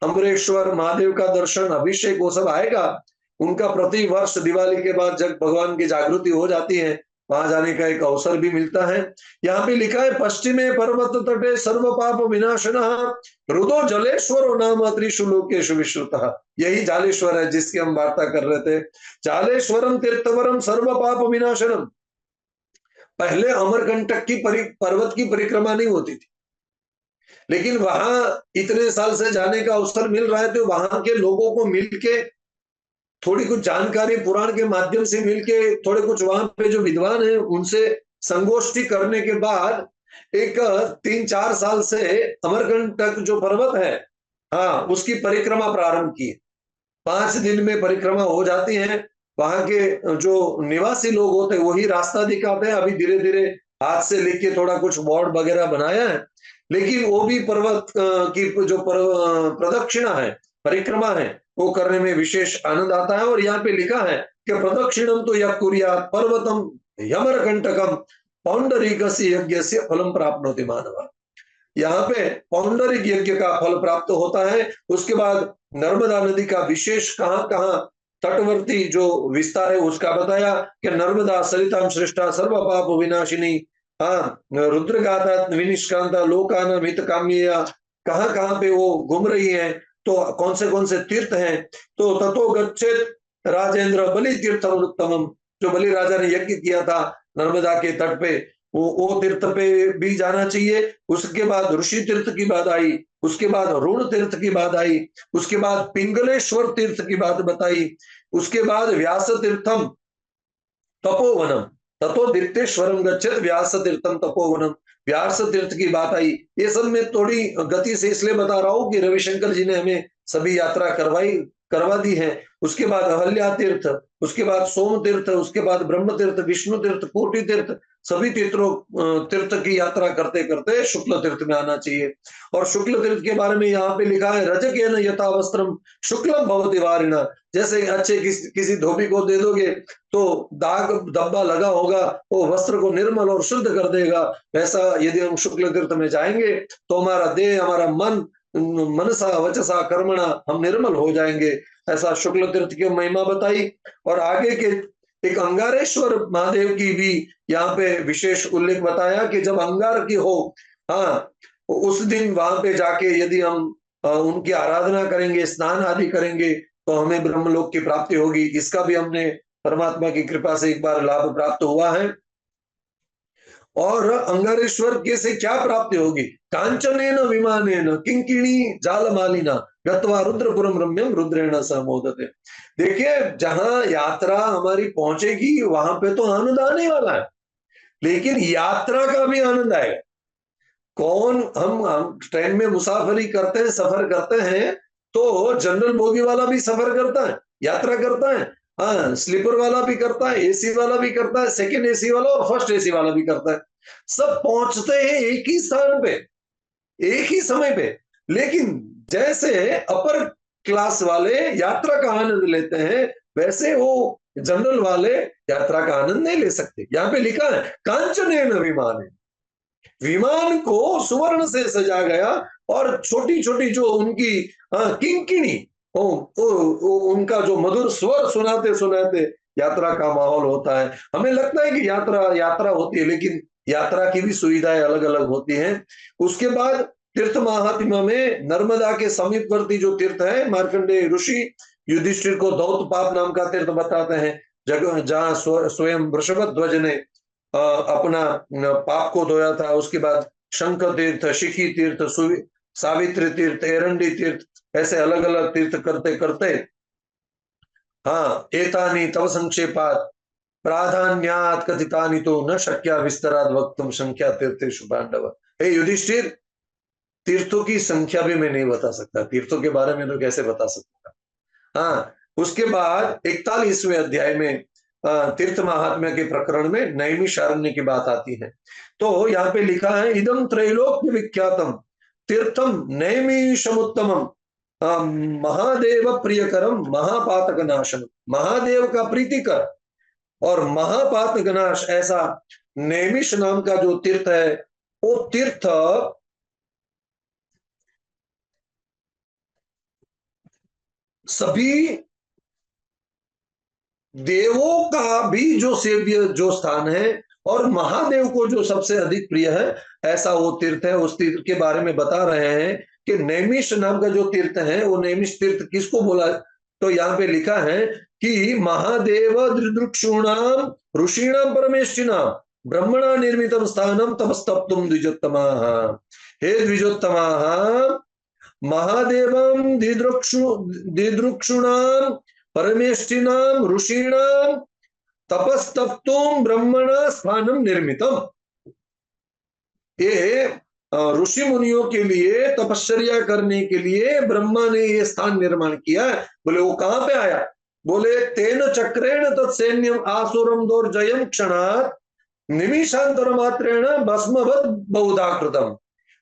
अमरेश्वर महादेव का दर्शन, अभिषेक, वो सब आएगा। उनका प्रति वर्ष दिवाली के बाद जब भगवान की जागृति हो जाती है, वहां जाने का एक अवसर भी मिलता है। यहाँ पे लिखा है पश्चिमे पर्वत तटे सर्व पाप विनाशनः रुदो जलेश्वरो नाम त्रिषु लोकेषु विश्रुतः। यही जालेश्वर है जिसकी हम वार्ता कर रहे थे। जालेश्वरम तीर्थवरम सर्व पाप विनाशनम। पहले अमरकंटक की पर्वत की परिक्रमा नहीं होती थी, लेकिन वहां इतने साल से जाने का अवसर मिल रहा है, तो वहां के लोगों को मिलके थोड़ी कुछ जानकारी पुराण के माध्यम से मिलके, थोड़े कुछ वहां पे जो विद्वान हैं उनसे संगोष्ठी करने के बाद एक 3-4 साल से अमरकंटक जो पर्वत है, हाँ उसकी परिक्रमा प्रारंभ की। 5 दिन में परिक्रमा हो जाती है। वहां के जो निवासी लोग होते हैं वही रास्ता दिखाते हैं। अभी धीरे धीरे हाथ से लिख के थोड़ा कुछ बोर्ड वगैरह बनाया है, लेकिन वो भी पर्वत की जो प्रदक्षिणा है परिक्रमा है वो करने में विशेष आनंद आता है। और यहाँ पे लिखा है कि प्रदक्षिणम तो यः कुर्यात् पर्वतम यमरकंटकम पौंडरीकस्य यज्ञस्य फलम प्राप्नोति मानव। यहाँ पे पौंडरिक यज्ञ का फल प्राप्त होता है। उसके बाद नर्मदा नदी का विशेष कहाँ कहाँ तटवर्ती जो विस्तार है उसका बताया कि नर्मदा सरिताम श्रेष्ठा सर्व पाप विनाशिनी, हाँ रुद्रगाथा विनिष्क्रांता लोकानां हित काम्या, कहाँ कहाँ पे वो घूम रही है, तो कौन से तीर्थ हैं। तो ततो गच्छेत राजेंद्र बलि तीर्थम उत्तमम, जो बलि राजा ने यज्ञ किया था नर्मदा के तट पे, वो तीर्थ पे भी जाना चाहिए। उसके बाद ऋषि तीर्थ की बात आई, उसके बाद ऋण तीर्थ की बात आई, उसके बाद पिंगलेश्वर तीर्थ की बात बताई, उसके बाद व्यास तीर्थम तपोवनम ततो दीप्तेश्वरम गच्छेत व्यास तीर्थम तपोवनम, व्यास तीर्थ की बात आई। ये सब मैं थोड़ी गति से इसलिए बता रहा हूं कि रविशंकर जी ने हमें सभी यात्रा करवा दी है। उसके बाद अहल्या तीर्थ, उसके बाद सोम तीर्थ, उसके बाद ब्रह्म तीर्थ, विष्णु तीर्थ, कोटि तीर्थ, सभी तीर्थ की यात्रा करते करते शुक्ल तीर्थ में आना चाहिए। और शुक्ल तीर्थ के बारे में यहाँ पे लिखा है रजकेन यथा वस्त्रम शुक्लम भवति वारिणा, जैसे अच्छे किसी धोबी को दे दोगे तो दाग धब्बा लगा होगा, वो वस्त्र को निर्मल और शुद्ध कर देगा। वैसा यदि हम शुक्ल तीर्थ में जाएंगे तो हमारा देह, हमारा मन, मनसा वचसा कर्मणा हम निर्मल हो जाएंगे। ऐसा शुक्ल तीर्थ की महिमा बताई। और आगे के एक अंगारेश्वर महादेव की भी यहाँ पे विशेष उल्लेख बताया कि जब अंगार की हो, हाँ उस दिन वहां पे जाके यदि हम उनकी आराधना करेंगे, स्नान आदि करेंगे तो हमें ब्रह्मलोक की प्राप्ति होगी। इसका भी हमने परमात्मा की कृपा से एक बार लाभ प्राप्त हुआ है। और अंगारेश्वर के से क्या प्राप्ति होगी, कांचनेन विमानेन किंकिणी जालमालिना गत्वा रुद्रपुरम रम्यम रुद्रेण समोदते। देखिए जहां यात्रा हमारी पहुंचेगी वहां पे तो आनंद आने वाला है, लेकिन यात्रा का भी आनंद आएगा। कौन हम ट्रेन में मुसाफरी करते हैं, सफर करते हैं, तो जनरल बोगी वाला भी सफर करता है, यात्रा करता है, हाँ स्लीपर वाला भी करता है, एसी वाला भी करता है, सेकंड एसी वाला और फर्स्ट एसी वाला भी करता है। सब पहुंचते हैं एक ही स्थान पे, एक ही समय पे, लेकिन जैसे अपर क्लास वाले यात्रा का आनंद लेते हैं वैसे वो जनरल वाले यात्रा का आनंद नहीं ले सकते। यहाँ पे लिखा है कांचनेन विमाने, विमान को सुवर्ण से सजा गया और छोटी छोटी जो उनकी किंकिणी, उनका जो मधुर स्वर सुनाते सुनाते यात्रा का माहौल होता है। हमें लगता है कि यात्रा यात्रा होती है, लेकिन यात्रा की भी सुविधाएं अलग अलग होती हैं। उसके बाद तीर्थ महात्म्य में नर्मदा के समीपवर्ती जो तीर्थ है, मार्कंडेय ऋषि युधिष्ठिर को दौत पाप नाम का तीर्थ बताते हैं, जगह जहां स्वयं वृषभध्वज ने अपना पाप को धोया था। उसके बाद शंख तीर्थ, शिखी तीर्थ, सावित्री तीर्थ, एरंडी तीर्थ, ऐसे अलग अलग तीर्थ करते करते, हाँ एतानी तव संक्षेपात प्राधान्यात कथितानि तो न शक्या विस्तराद वक्तुम संख्या तीर्थेषु पांडव। हे युधिष्ठिर, तीर्थों की संख्या भी मैं नहीं बता सकता, तीर्थों के बारे में तो कैसे बता सकता। हाँ उसके बाद 41वें अध्याय में तीर्थ महात्म्य के प्रकरण में नैमिषारण्य की बात आती है। तो यहाँ पे लिखा है इदम त्रैलोक्य विख्यातम तीर्थम नैमिषमुत्तमम महादेव प्रियकरम महापातक नाशनम, महादेव का प्रीतिकर और महापातक नाश ऐसा नैमिष नाम का जो तीर्थ है, वो तीर्थ सभी देवों का भी जो सेव्य जो स्थान है और महादेव को जो सबसे अधिक प्रिय है, ऐसा वो तीर्थ है। उस तीर्थ के बारे में बता रहे हैं कि नैमिष नाम का जो तीर्थ है, वो नैमिष तीर्थ किसको बोला, तो यहाँ पे लिखा है कि महादेव दृदृक्षूणाम ऋषीणाम परमेष्ठिनाम ब्रह्मणा निर्मितम स्थानम तपस्तप्तुम द्विजोत्तमा। हे द्विजोत्तमा, महादेवम दिदृक्षुणाम परमेष्ठिनाम ऋषीणाम तपस्तप्तुम ब्रह्मणा स्थानम निर्मितम। ये ऋषि मुनियों के लिए तपश्चर्या करने के लिए ब्रह्मा ने ये स्थान निर्माण किया है। बोले वो कहां पे आया, बोले तेन चक्रेण तत्सैन्यम आसुरम दोर्जयम क्षणात् निमिषांतर मात्रेण भस्मवत बहुधा कृतम।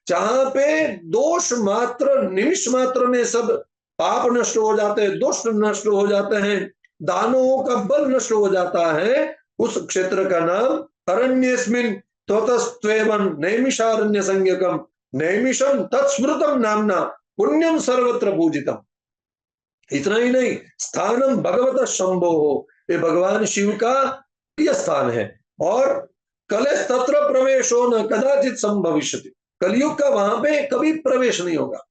जहां पे दोष मात्र, निमिष मात्र में सब पाप नष्ट हो जाते हैं, दुष्ट नष्ट हो जाते हैं, दानवों का बल नष्ट हो जाता है, उस क्षेत्र का नाम अरण्यस्मिन् त्वतस्त्वेवं नैमिषारण्य संज्ञकम नैमिषम तत्स्मृतम नामना पुण्यम सर्वत्र पूजितम। इतना ही नहीं, स्थानम भगवत शंभो हो, ये भगवान शिव का प्रिय स्थान है। और कले तत्र प्रवेशो न कदाचित संभविष्यति, कलयुग का वहां पे कभी प्रवेश नहीं होगा।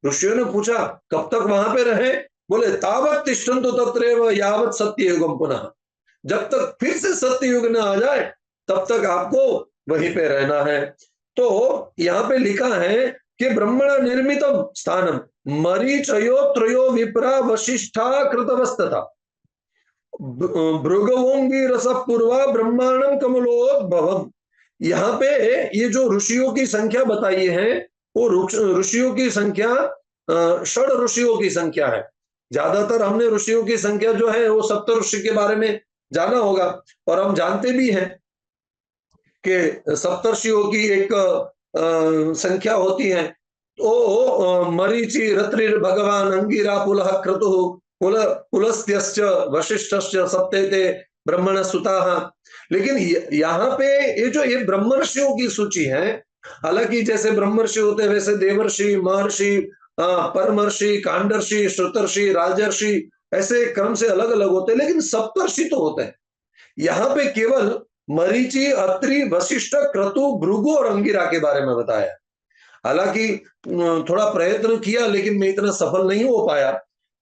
ऋषियों ने पूछा कब तक वहां पे रहे? बोले तावत तिष्ठन्तु तत्रैव यावत सत्ययुगम पुनः, जब तक फिर से सत्य युग न आ जाए तब तक आपको वहीं पे रहना है। तो यहाँ पे लिखा है कि ब्रह्मण निर्मितम स्थानम मरीचयो त्रयो विप्रा वशिष्ठा कृतवस्तथा भृगवोंगी रस पूर्वा ब्रह्मांडम कमलोद्भवम। यहाँ पे ये जो ऋषियों की संख्या बताई है वो ऋषियों की संख्या षड ऋषियों की संख्या है। ज्यादातर हमने ऋषियों की संख्या जो है वो सप्त ऋषि के बारे में जाना होगा, और हम जानते भी हैं कि सप्तर्षियों की एक संख्या होती है। तो मरीचि रत्रिर भगवान अंगिरा पुलह क्रतु पुलस्त्यश्च वशिष्ठश्च सप्तेते ब्रह्मण सुताः। लेकिन यहाँ पे ये ब्रह्मर्षियों की सूची है। हालांकि जैसे ब्रह्मर्षि होते हैं वैसे देवर्षि, महर्षि, परमर्षि, कांडर्षि, श्रुतर्षि, राजर्षि, ऐसे क्रम से अलग अलग होते हैं, लेकिन सप्तर्षि तो होते हैं। यहाँ पे केवल मरीचि, अत्रि, वशिष्ठ, क्रतु, भृगु और अंगिरा के बारे में बताया। हालांकि थोड़ा प्रयत्न किया लेकिन मैं इतना सफल नहीं हो पाया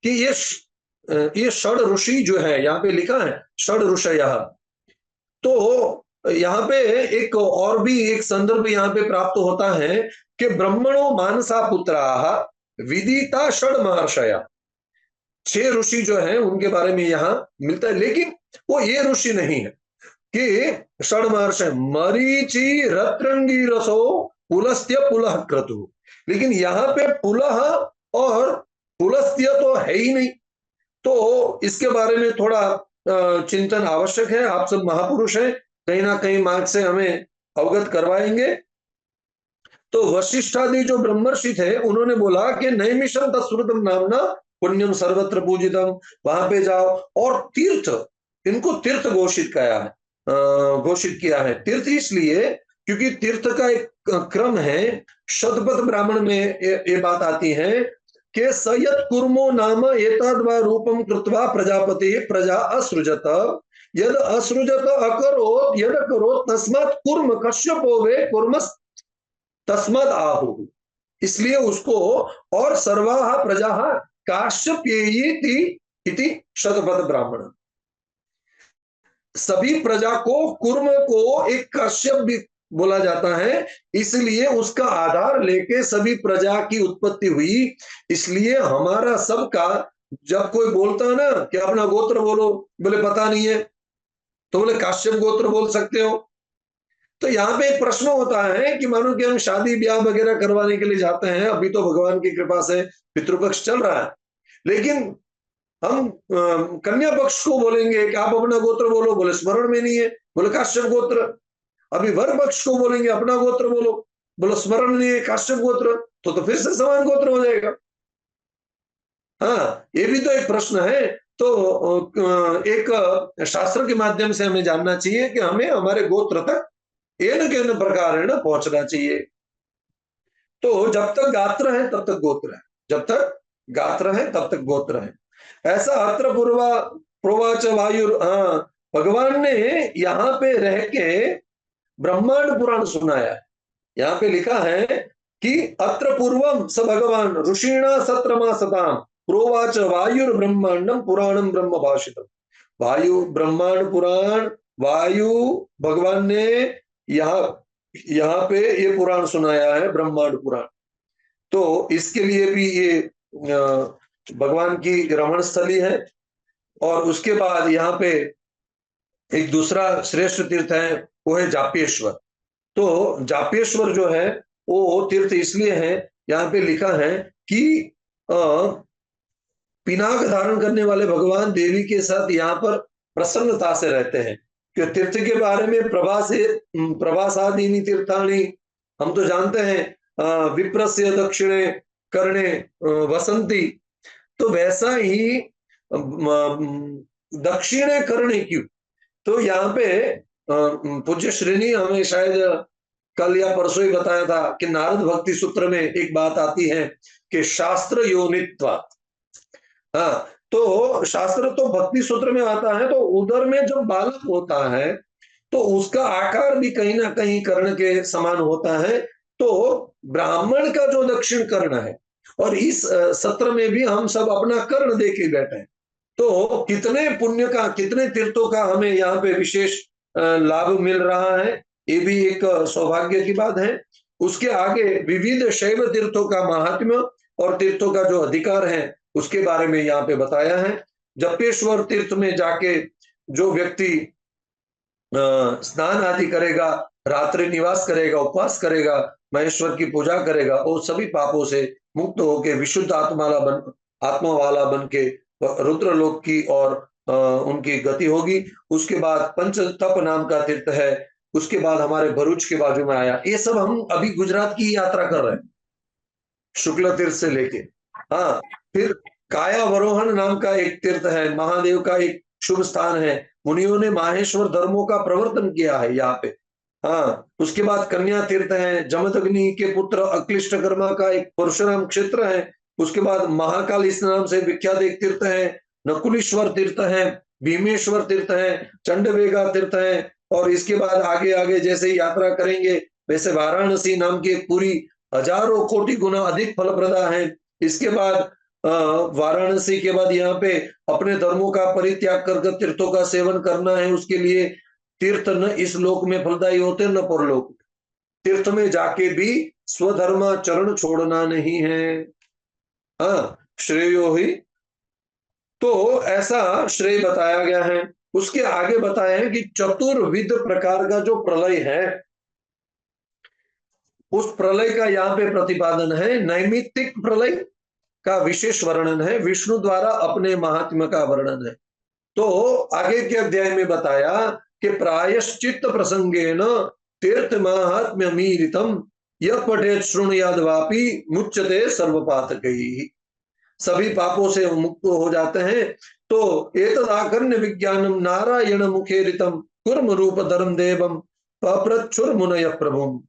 कि ये षड ऋषि जो है यहाँ पे लिखा है षड ऋषयः। तो यहाँ पे एक और भी एक संदर्भ यहाँ पे प्राप्त होता है कि ब्रह्मणो मानसा पुत्राः विदिता षड महर्षया। 6 ऋषि जो है उनके बारे में यहाँ मिलता है, लेकिन वो ये ऋषि नहीं है कि षड महर्षि मरीचि रत्रंगी रसो पुलस्त्य पुलह क्रतु। लेकिन यहाँ पे पुलह और पुलस्त्य तो है ही नहीं, तो इसके बारे में थोड़ा चिंतन आवश्यक है। आप सब महापुरुष हैं, कहीं ना कहीं मार्ग से हमें अवगत करवाएंगे। तो वशिष्ठादि जो ब्रह्मर्षि थे उन्होंने बोला कि नैमिषम तत्स्मृतम नामना पुण्यम सर्वत्र पूजितम, वहां पे जाओ। और तीर्थ, इनको तीर्थ घोषित किया है, घोषित किया है। तीर्थ इसलिए क्योंकि तीर्थ का एक क्रम है। शतपथ ब्राह्मण में ये बात आती है कि सयत कुर्मो नाम एतद्वा रूपम कृत्वा प्रजापति प्रजा असृजत यद असृजत अकरोत् यद करोत् तस्मात् कुर्म कश्यपो वे कुर्मस् तस्मद आहु। इसलिए उसको और सर्वाः प्रजा काश्यपेयीति इति शतपथ ब्राह्मण, सभी प्रजा को कुर्म को एक कश्यप भी बोला जाता है, इसलिए उसका आधार लेके सभी प्रजा की उत्पत्ति हुई। इसलिए हमारा सबका जब कोई बोलता है ना कि अपना गोत्र बोलो, बोले पता नहीं है, तो बोले काश्यप गोत्र बोल सकते हो। तो यहाँ पे एक प्रश्न होता है कि मानो कि हम शादी ब्याह वगैरह करवाने के लिए जाते हैं, अभी तो भगवान की कृपा से पितृपक्ष चल रहा है, लेकिन हम कन्या पक्ष को बोलेंगे कि आप अपना गोत्र बोलो, बोले स्मरण में नहीं है, बोले काश्यप गोत्र। अभी वर पक्ष को बोलेंगे अपना गोत्र बोलो, बोलो स्मरण नहीं है काश्यप गोत्र, तो फिर से समान गोत्र हो जाएगा। हाँ, ये भी तो एक प्रश्न है। तो एक शास्त्र के माध्यम से हमें जानना चाहिए कि हमें हमारे गोत्र तक एन के न प्रकार है ना पहुंचना चाहिए। तो जब तक गात्र है तब तक गोत्र है, जब तक गात्र है तब तक गोत्र है। ऐसा अत्र पूर्वा प्रोवाच वायु, हाँ, भगवान ने यहाँ पे रह के ब्रह्मांड पुराण सुनाया है। यहाँ पे लिखा है कि अत्र पूर्वम स भगवान ऋषिणा सत्रमा सताम प्रोवाच वायुर ब्रह्मांडम पुराणम ब्रह्म भाषितम। वायु ब्रह्मांड पुराण, वायु भगवान ने यहाँ पे ये पुराण सुनाया है, ब्रह्मांड पुराण। तो इसके लिए भी ये भगवान की रमण स्थली है। और उसके बाद यहाँ पे एक दूसरा श्रेष्ठ तीर्थ है, वो है जापेश्वर। तो जापेश्वर जो है वो तीर्थ इसलिए है, यहाँ पे लिखा है कि पिनाक धारण करने वाले भगवान देवी के साथ यहाँ पर प्रसन्नता से रहते हैं। कि तीर्थ के बारे में प्रभासादीनि तीर्थानि, हम तो जानते हैं विप्रस्य दक्षिणे कर्णे वसंती, तो वैसा ही दक्षिणे करने की। तो यहाँ पे पूज्य श्रीनी हमें शायद कल या परसों ही बताया था कि नारद भक्ति सूत्र में एक बात आती है कि शास्त्र योनित्वात्। हाँ, तो शास्त्र तो भक्ति सूत्र में आता है, तो उदर में जब बालक होता है तो उसका आकार भी कहीं ना कहीं कर्ण के समान होता है। तो ब्राह्मण का जो दक्षिण कर्ण है, और इस सत्र में भी हम सब अपना कर्ण दे के बैठे हैं। तो कितने पुण्य का, कितने तीर्थों का हमें यहाँ पे विशेष लाभ मिल रहा है, ये भी एक सौभाग्य की बात है। उसके आगे विविध शैव तीर्थों का महात्म्य और तीर्थों का जो अधिकार है उसके बारे में यहाँ पे बताया है। जपेश्वर तीर्थ में जाके जो व्यक्ति स्नान आदि करेगा, रात्रि निवास करेगा, उपवास करेगा, महेश्वर की पूजा करेगा, और सभी पापों से मुक्त होके विशुद्ध आत्मा वाला बन के रुद्रलोक की और उनकी गति होगी। उसके बाद पंच तप नाम का तीर्थ है। उसके बाद हमारे भरूच के बाजू में आया। ये सब हम अभी गुजरात की यात्रा कर रहे हैं, शुक्ल तीर्थ से लेके। हाँ, फिर कायावरोहन नाम का एक तीर्थ है, महादेव का एक शुभ स्थान है। मुनियों ने माहेश्वर धर्मों का प्रवर्तन किया है यहाँ पे। हाँ, उसके बाद कन्या तीर्थ है, जमदग्नि के पुत्र अक्लिष्टकर्मा का एक परशुराम क्षेत्र है। उसके बाद महाकाल इस नाम से विख्यात एक तीर्थ है, नकुलेश्वर तीर्थ है, भीमेश्वर तीर्थ है, चंडवेगा तीर्थ है। और इसके बाद आगे आगे जैसे यात्रा करेंगे वैसे वाराणसी नाम की एक पूरी हजारों कोटि गुना अधिक फलप्रदा है। इसके बाद वाराणसी के बाद यहाँ पे अपने धर्मों का परित्याग कर तीर्थों का सेवन करना है। उसके लिए तीर्थ न इस लोक में फलदायी होते न परलोक। तीर्थ में जाके भी स्वधर्म चरण छोड़ना नहीं है। हाँ, श्रेयो ही। तो ऐसा श्रेय बताया गया है। उसके आगे बताया है कि चतुर्विध प्रकार का जो प्रलय है, उस प्रलय का यहाँ पे प्रतिपादन है। नैमित्तिक प्रलय का विशेष वर्णन है, विष्णु द्वारा अपने महात्म्य का वर्णन है। तो आगे के अध्याय में बताया कि प्रायश्चित प्रसंगेन तीर्थ महात्म्य मीरितम यह पठेत शृणुयाद वापि मुच्यते सर्वपातकैः। सभी पापों से मुक्त हो जाते हैं। तो एतदाकर्ण्य विज्ञानम नारायण मुखेरितम कुर्म रूप धर्म देवम पप्रच्छुर मुनय प्रभुम।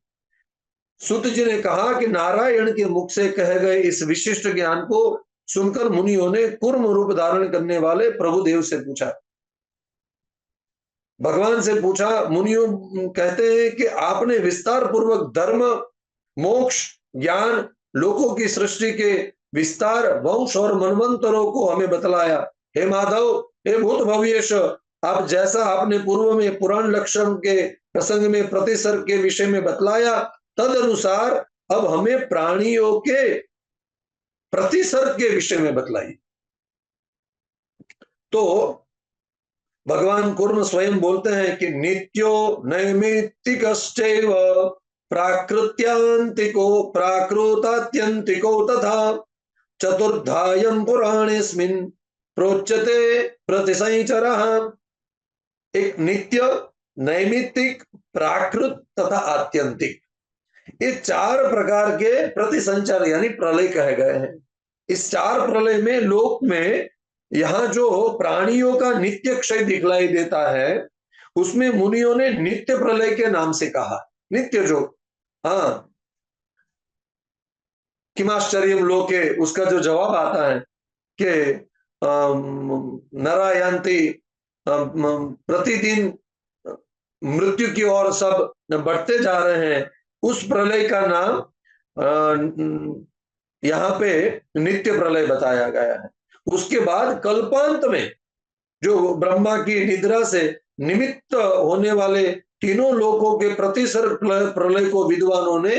सूत जी ने कहा कि नारायण के मुख से कहे गए इस विशिष्ट ज्ञान को सुनकर मुनियों ने कूर्म रूप धारण करने वाले प्रभुदेव से पूछा, भगवान से पूछा। मुनियों कहते हैं कि आपने विस्तार पूर्वक धर्म, मोक्ष, ज्ञान, लोकों की सृष्टि के विस्तार, वंश और मनवंतरों को हमें बतलाया। हे माधव, हे भूत भविष्य, आप जैसा आपने पूर्व में पुराण लक्षण के प्रसंग में प्रतिसर्ग के विषय में बतलाया, तद अनुसार अब हमें प्राणियों के प्रतिसर्ग के विषय में बतलाई। तो भगवान कूर्म स्वयं बोलते हैं कि नित्यो नैमित्तिकश्चैव प्राकृत्यांतिको प्राकृतात्यंतिको तथा चतुर्धायं पुराणेस्मिन् प्रोच्यते प्रतिसंचरः। एक नित्य, नैमित्तिक, प्राकृत तथा आत्यंतिक, ये चार प्रकार के प्रतिसंचार यानी प्रलय कहे गए हैं। इस चार प्रलय में लोक में यहाँ जो प्राणियों का नित्य क्षय दिखलाई देता है, उसमें मुनियों ने नित्य प्रलय के नाम से कहा। नित्य जो, हाँ, किमाश्चर्यम लोके, उसका जो जवाब आता है कि नरायंती, प्रतिदिन मृत्यु की ओर सब बढ़ते जा रहे हैं, उस प्रलय का नाम यहाँ पे नित्य प्रलय बताया गया है। उसके बाद कल्पांत में जो ब्रह्मा की निद्रा से निमित्त होने वाले तीनों लोकों के प्रतिसर्ग प्रलय को विद्वानों ने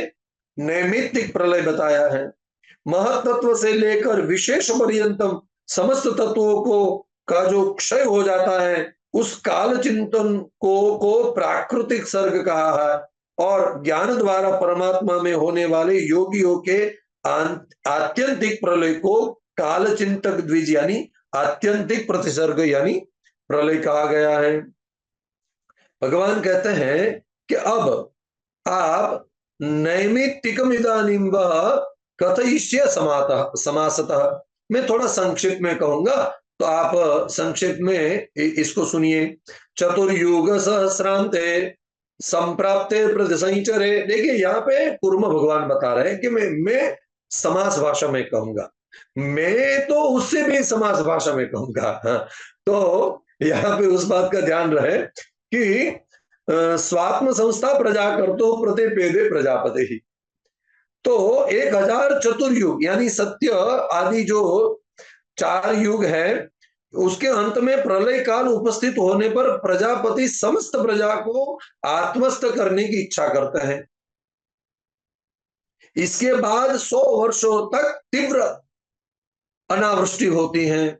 नैमित्तिक प्रलय बताया है। महत्त्व से लेकर विशेष पर्यंतम समस्त तत्वों को का जो क्षय हो जाता है, उस काल चिंतन को प्राकृतिक सर्ग कहा है। और ज्ञान द्वारा परमात्मा में होने वाले योगियों के आत्यंतिक प्रलय को काल चिंतक द्विज यानी आत्यंतिक प्रतिसर्ग यानी प्रलय कहा गया है। भगवान कहते हैं कि अब आप नैमित्तिकम इदानीं वः कथयिष्ये समासतः, मैं थोड़ा संक्षिप्त में कहूंगा, तो आप संक्षिप्त में इसको सुनिए। चतुर्युग सहस्रांते संप्राप्ते प्रतिसंचरे। देखिए यहाँ पे कूर्म भगवान बता रहे हैं कि मैं समास भाषा में कहूंगा, मैं तो उससे भी समास भाषा में कहूंगा। हाँ, तो यहाँ पे उस बात का ध्यान रहे कि स्वात्म संस्था प्रजा करतो प्रतिपेदे प्रजापति ही। तो 1000 चतुर्युग यानी सत्य आदि जो 4 युग है, उसके अंत में प्रलय काल उपस्थित होने पर प्रजापति समस्त प्रजा को आत्मस्थ करने की इच्छा करते हैं। इसके बाद 100 वर्षों तक तीव्र अनावृष्टि होती है।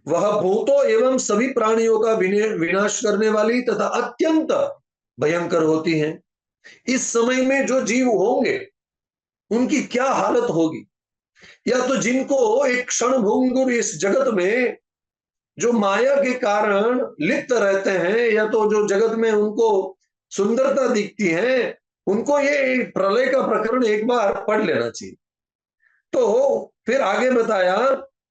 वह भूतों एवं सभी प्राणियों का विनाश करने वाली तथा अत्यंत भयंकर होती है। इस समय में जो जीव होंगे उनकी क्या हालत होगी, या तो जिनको एक क्षण भंगुर इस जगत में जो माया के कारण लिप्त रहते हैं, या तो जो जगत में उनको सुंदरता दिखती है, उनको ये प्रलय का प्रकरण एक बार पढ़ लेना चाहिए। तो फिर आगे बताया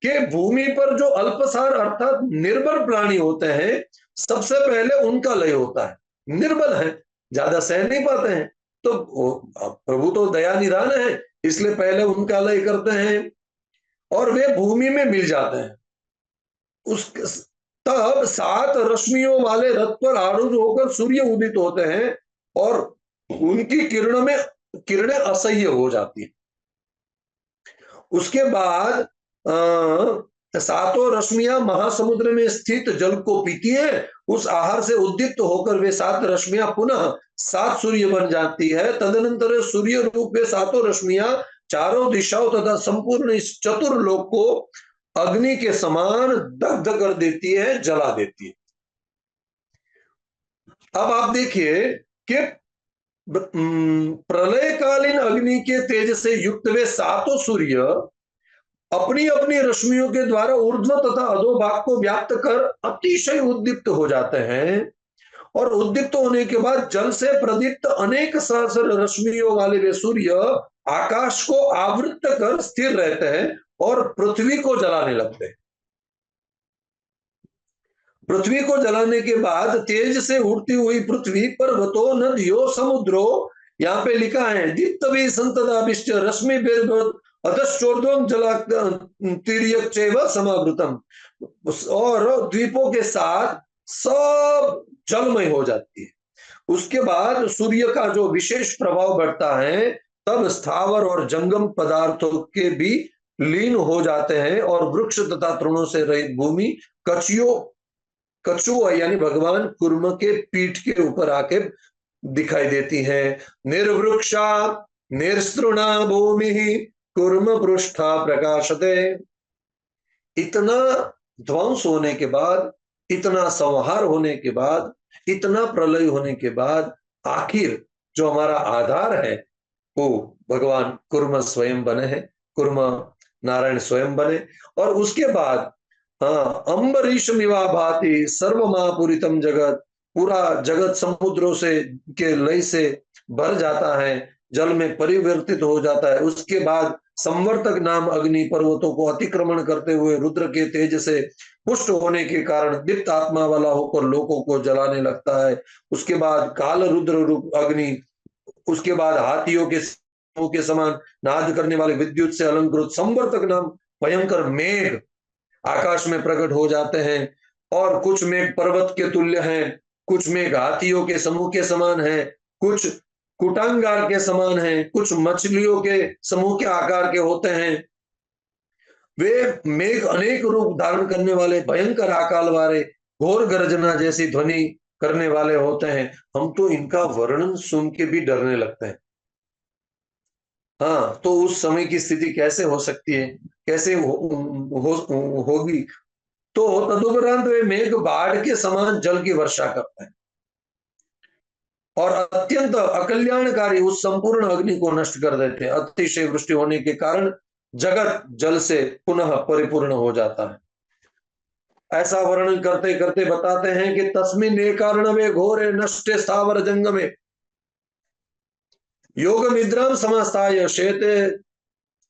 कि भूमि पर जो अल्पसार अर्थात निर्बल प्राणी होते हैं, सबसे पहले उनका लय होता है। निर्बल है, ज्यादा सह नहीं पाते हैं, तो प्रभु तो दया निधान है, इसलिए पहले उनका लय करते हैं और वे भूमि में मिल जाते हैं। उस तब 7 रश्मियों वाले रथ पर आरूढ़ होकर सूर्य उदित होते हैं और उनकी किरणें असह्य हो जाती हैं। उसके बाद 7 रश्मियां महासमुद्र में स्थित जल को पीती है। उस आहार से उद्दीप्त होकर वे 7 रश्मियां पुनः 7 सूर्य बन जाती है। तदनंतर सूर्य रूप वे 7 रश्मियां चारों दिशाओं तथा संपूर्ण इस चतुर्लोक को अग्नि के समान दग्ध कर देती है, जला देती है। अब आप देखिए कि प्रलयकालीन अग्नि के तेज से युक्त वे 7 सूर्य अपनी अपनी रश्मियों के द्वारा ऊर्ध्व तथा अधोभाग को व्याप्त कर अतिशय उद्दीप्त हो जाते हैं, और उद्दीप्त होने के बाद जल से प्रदीप्त अनेक सहस्र रश्मियों वाले वे सूर्य आकाश को आवृत कर स्थिर रहते हैं और पृथ्वी को जलाने लगते हैं। पृथ्वी को जलाने के बाद तेज से उड़ती हुई पृथ्वी पर्वतों नदियों समुद्रों, यहाँ पे लिखा है दित्तवी संतदाभिष्ट रश्मि अधश्चोर्ध्वं जला तिर्यक्चैव समावृतम, और द्वीपों के साथ सब जलमय हो जाती है। उसके बाद सूर्य का जो विशेष प्रभाव बढ़ता है, तब स्थावर और जंगम पदार्थों के भी लीन हो जाते हैं और वृक्ष तथा तृणों से रहित भूमि कछुआ यानी भगवान कूर्म के पीठ के ऊपर आके दिखाई देती है। निर्वृक्षा निस्तृणा भूमि कूर्म पृष्ठा प्रकाशते। इतना ध्वंस होने के बाद, इतना संहार होने के बाद, इतना प्रलय होने के बाद आखिर जो हमारा आधार है वो भगवान कूर्म स्वयं बने हैं, कूर्म नारायण स्वयं बने। और उसके बाद हाँ, अम्बरीश मिवा भाति सर्वमापुरितम जगत, पूरा जगत समुद्रों से के लय से भर जाता है, जल में परिवर्तित हो जाता है। उसके बाद संवर्तक नाम अग्नि पर्वतों को अतिक्रमण करते हुए रुद्र के तेज से पुष्ट होने के कारण दीप्त आत्मा वाला होकर लोकों को जलाने लगता है। उसके बाद काल रुद्र रूप अग्नि, उसके बाद हाथियों के समान नाद करने वाले विद्युत से अलंकृत संवर्तक नाम भयंकर मेघ आकाश में प्रकट हो जाते हैं। और कुछ मेघ पर्वत के तुल्य हैं, कुछ मेघ हाथियों के समूह के समान हैं, कुछ कुटांगार के समान हैं, कुछ मछलियों के समूह के आकार के होते हैं। वे मेघ अनेक रूप धारण करने वाले, भयंकर आकार वाले, घोर गर्जना जैसी ध्वनि करने वाले होते हैं। हम तो इनका वर्णन सुन के भी डरने लगते हैं। हाँ, तो उस समय की स्थिति कैसे हो सकती है, कैसे होगी। तो तदुपरांत वे मेघ बाढ़ के समान जल की वर्षा करते हैं और अत्यंत अकल्याणकारी उस संपूर्ण अग्नि को नष्ट कर देते हैं। अतिशय वृष्टि होने के कारण जगत जल से पुनः परिपूर्ण हो जाता है। ऐसा वर्णन करते करते बताते हैं कि तस्मिन एकार्णवे घोरे नष्टे स्थावर जंगमे योग निद्राम समास्ताय शेते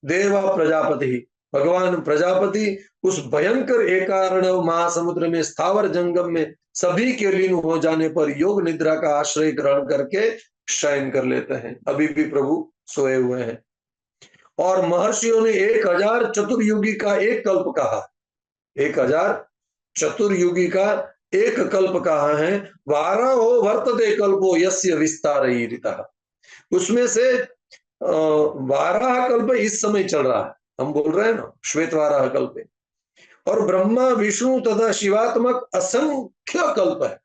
देवा प्रजापति। भगवान प्रजापति उस भयंकर एकारण महासमुद्र में स्थावर जंगम में सभी के लीन हो जाने पर योग निद्रा का आश्रय ग्रहण करके शयन कर लेते हैं। अभी भी प्रभु सोए हुए हैं। और महर्षियों ने 1000 चतुर्युगी का एक कल्प कहा। 1000 चतुर्युगी का एक कल्प कहा है। 12 हो वर्तते कल्पो यस्य विस्तारयिता। उसमें से 12 कल्प इस समय चल रहा है, हम बोल रहे हैं ना श्वेत 12 कल्प है। और ब्रह्मा विष्णु तथा शिवात्मक असंख्य कल्प है।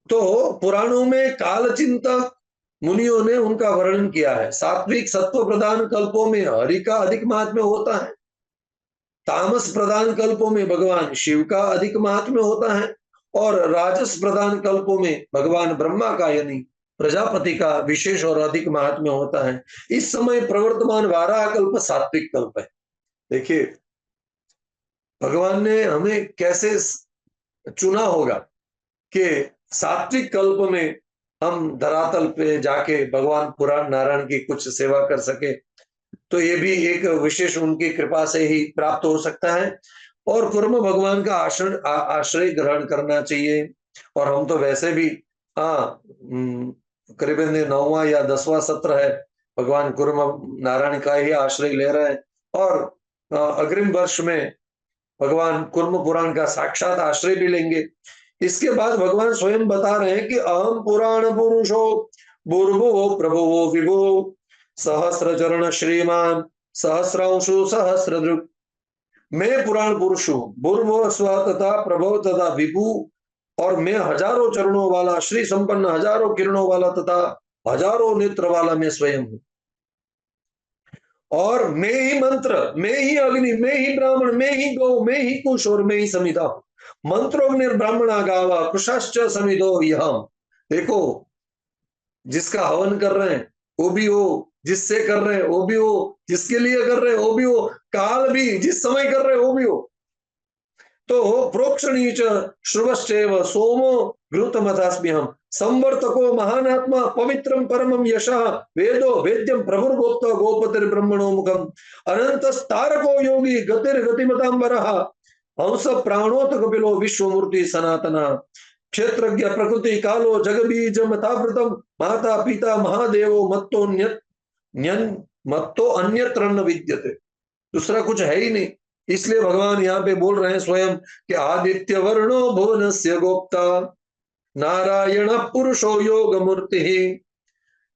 तो पुराणों में काल चिंतक मुनियों ने उनका वर्णन किया है। सात्विक सत्व प्रधान कल्पों में हरि का अधिक महात्म्य होता है। तामस प्रधान कल्पों में भगवान शिव का अधिक महात्म्य होता है। और राजस प्रधान कल्पों में भगवान ब्रह्मा का यानी प्रजापति का विशेष और अधिक महात्म्य होता है। इस समय प्रवर्तमान 12 कल्प सात्विक कल्प है। देखिए भगवान ने हमें कैसे चुना होगा कि सात्विक कल्प में हम धरातल पे जाके भगवान पुराण नारायण की कुछ सेवा कर सके। तो ये भी एक विशेष उनकी कृपा से ही प्राप्त हो सकता है। और कुर्म भगवान का आश्रय ग्रहण करना चाहिए। और हम तो वैसे भी करीबन 9वां या 10वां सत्र है, भगवान कुर्म नारायण का ही आश्रय ले रहे हैं। और अग्रिम वर्ष में भगवान कुर्म पुराण का साक्षात आश्रय भी लेंगे। इसके बाद भगवान स्वयं बता रहे हैं कि अहम पुराण पुरुषो भूर्भुवो प्रभुवो विभो सहस्र चरण श्रीमान सहस्रांशु सहस्रदृक्। मैं पुराण पुरुष हूँ, भूर्भुव स्व तथा प्रभव तथा विभु। और मैं हजारों चरणों वाला, श्री संपन्न, हजारों किरणों वाला तथा हजारों नेत्र वाला मैं स्वयं हूँ। और मैं ही मंत्र, मैं ही अग्नि, मैं ही ब्राह्मण, मैं ही गौ, मैं ही कुश और मैं ही समिधा हूं। मंत्रोग्निर्ब्राह्मणा गावा कुशाश्च समिधो यहम। देखो जिसका हवन कर रहे हैं वो भी हो, जिससे कर रहे हैं वो भी हो, जिसके लिए कर रहे हैं वो भी हो, काल भी जिस समय कर रहे हैं वो भी हो। तो प्रोक्षणीच श्रुवश्चैव सोमो घृतमथास्मि हम संवर्तको महानात्मा पवित्रम परमम यशः वेदो वेद्यम प्रभुर्गोप्त गोपतिर ब्रह्मणो मुखम अनंतस्तारको योगी गतिर्गतिमतांबरः हंस प्राणोत कपिलो विश्वमूर्ति सनातना क्षेत्रज्ञ प्रकृति कालो जगबीज मतावृतम माता पिता महादेवो मत्तो अन्यत्र न विद्यते। दूसरा कुछ है ही नहीं। इसलिए भगवान यहाँ पे बोल रहे हैं स्वयं कि आदित्य वर्णो भुवनस्य गोप्ता नारायण पुरुषो योग मूर्ति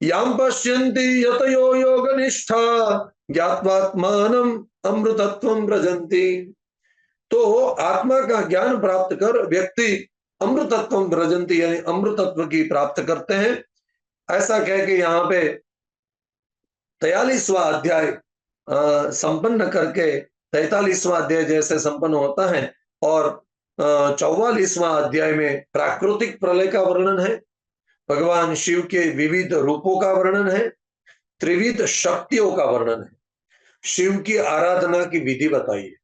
याम पश्यन्ति यतयो योग निष्ठा ज्ञात्वात्मानम अमृतत्वम व्रजन्ति। तो आत्मा का ज्ञान प्राप्त कर व्यक्ति अमृतत्वम व्रजन्ति यानी अमृतत्व की प्राप्त करते हैं। ऐसा कह के यहाँ पे 43वां अध्याय संपन्न करके 43वां अध्याय जैसे संपन्न होता है। और 44वां अध्याय में प्राकृतिक प्रलय का वर्णन है, भगवान शिव के विविध रूपों का वर्णन है, त्रिविध शक्तियों का वर्णन है, शिव की आराधना की विधि बताई है